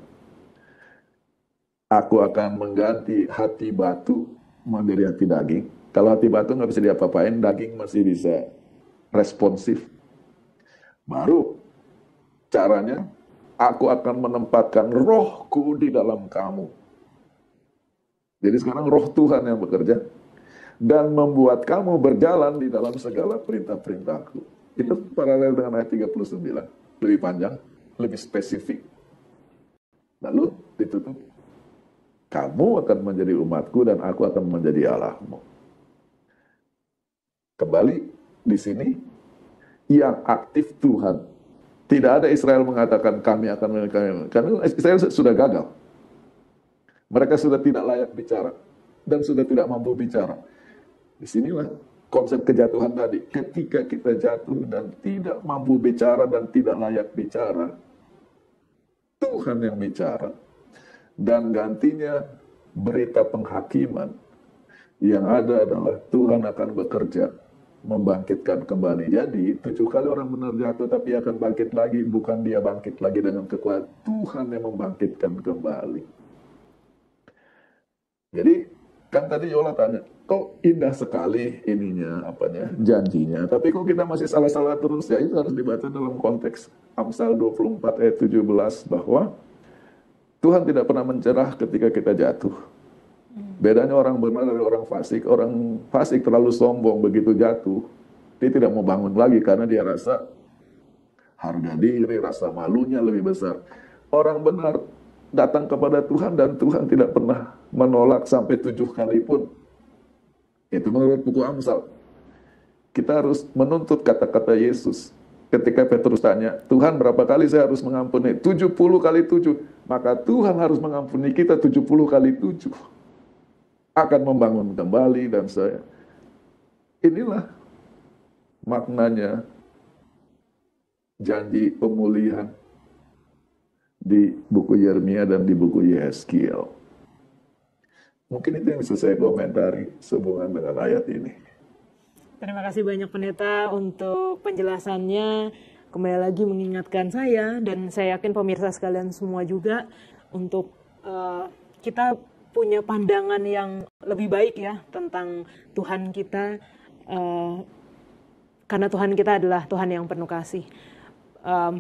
Aku akan mengganti hati batu menjadi hati daging. Kalau hati batu nggak bisa diapa-apain, daging masih bisa responsif. Baru caranya Aku akan menempatkan rohku di dalam kamu. Jadi sekarang roh Tuhan yang bekerja dan membuat kamu berjalan di dalam segala perintah-perintahku. Itu paralel dengan ayat 39. Lebih panjang, lebih spesifik. Lalu ditutup. Kamu akan menjadi umatku dan aku akan menjadi Allahmu. Kembali di sini, yang aktif Tuhan. Tidak ada Israel mengatakan kami akan, karena Israel sudah gagal. Mereka sudah tidak layak bicara dan sudah tidak mampu bicara. Disinilah konsep kejatuhan tadi. Ketika kita jatuh dan tidak mampu bicara dan tidak layak bicara, Tuhan yang bicara. Dan gantinya berita penghakiman. Yang ada adalah Tuhan akan bekerja membangkitkan kembali. Jadi 7 kali orang benar jatuh tapi akan bangkit lagi. Bukan dia bangkit lagi dengan kekuatan, Tuhan yang membangkitkan kembali. Jadi kan tadi Yola tanya, kok indah sekali ininya, janjinya. Tapi kok kita masih salah-salah terus? Ya itu harus dibaca dalam konteks Amsal 24 ayat 17 bahwa Tuhan tidak pernah mencerah ketika kita jatuh. Bedanya orang benar dari orang fasik. Orang fasik terlalu sombong, begitu jatuh, dia tidak mau bangun lagi karena dia rasa harga diri, rasa malunya lebih besar. Orang benar datang kepada Tuhan dan Tuhan tidak pernah menolak sampai 7 kali pun. Itu menurut buku Amsal. Kita harus menuntut kata-kata Yesus. Ketika Petrus tanya, Tuhan berapa kali saya harus mengampuni? 70 kali 7. Maka Tuhan harus mengampuni kita 70 kali 7. Akan membangun kembali dan saya. Inilah maknanya janji pemulihan di buku Yeremia dan di buku Yehezkiel. Mungkin itu yang bisa saya komentari sehubungan dengan ayat ini. Terima kasih banyak Pendeta untuk penjelasannya. Kembali lagi mengingatkan saya dan saya yakin pemirsa sekalian semua juga untuk kita punya pandangan yang lebih baik ya tentang Tuhan kita, karena Tuhan kita adalah Tuhan yang penuh kasih.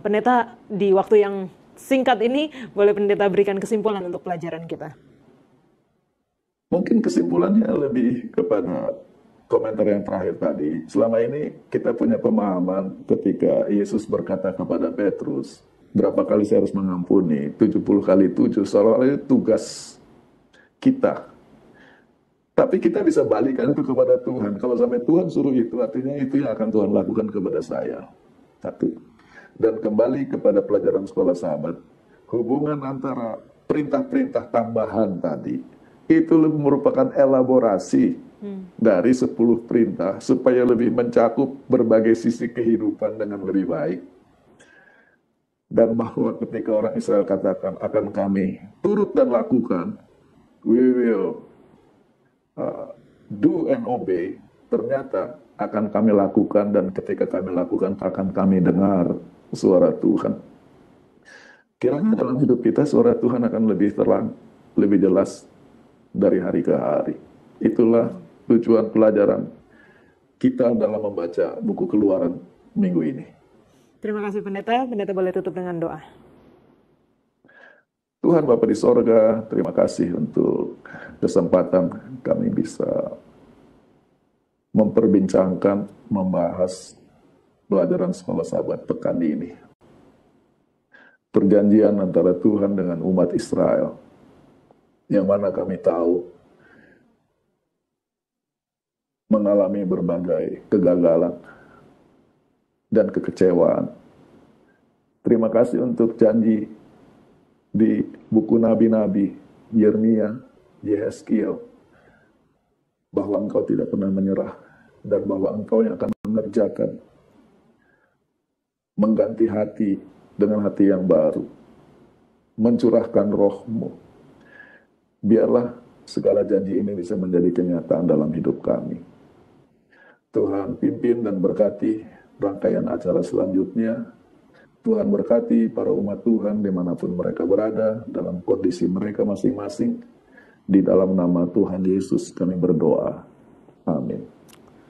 Pendeta, di waktu yang singkat ini boleh Pendeta berikan kesimpulan untuk pelajaran kita? Mungkin kesimpulannya lebih kepada komentar yang terakhir tadi. Selama ini kita punya pemahaman ketika Yesus berkata kepada Petrus, berapa kali saya harus mengampuni? 70 kali 7, seolah-olah itu tugas kita. Tapi kita bisa balikan itu kepada Tuhan. Kalau sampai Tuhan suruh itu, artinya itu yang akan Tuhan lakukan kepada saya. Satu. Dan kembali kepada pelajaran sekolah sahabat, hubungan antara perintah-perintah tambahan tadi, itu merupakan elaborasi dari 10 perintah supaya lebih mencakup berbagai sisi kehidupan dengan lebih baik. Dan bahwa ketika orang Israel katakan akan kami turut dan lakukan, we will do and obey, ternyata akan kami lakukan, dan ketika kami lakukan akan kami dengar suara Tuhan. Kiranya dalam hidup kita suara Tuhan akan lebih terang, lebih jelas dari hari ke hari. Itulah tujuan pelajaran kita dalam membaca buku Keluaran minggu ini. Terima kasih Pendeta. Pendeta boleh tutup dengan doa. Tuhan Bapa di sorga, terima kasih untuk kesempatan kami bisa memperbincangkan, membahas pelajaran sekolah sahabat pekan ini. Perjanjian antara Tuhan dengan umat Israel, yang mana kami tahu mengalami berbagai kegagalan dan kekecewaan. Terima kasih untuk janji di buku nabi-nabi Yeremia, Yehezkiel, bahwa Engkau tidak pernah menyerah dan bahwa Engkau yang akan mengerjakan, mengganti hati dengan hati yang baru, mencurahkan roh-Mu. Biarlah segala janji ini bisa menjadi kenyataan dalam hidup kami. Tuhan pimpin dan berkati rangkaian acara selanjutnya. Tuhan berkati para umat Tuhan dimanapun mereka berada, dalam kondisi mereka masing-masing. Di dalam nama Tuhan Yesus kami berdoa. Amin.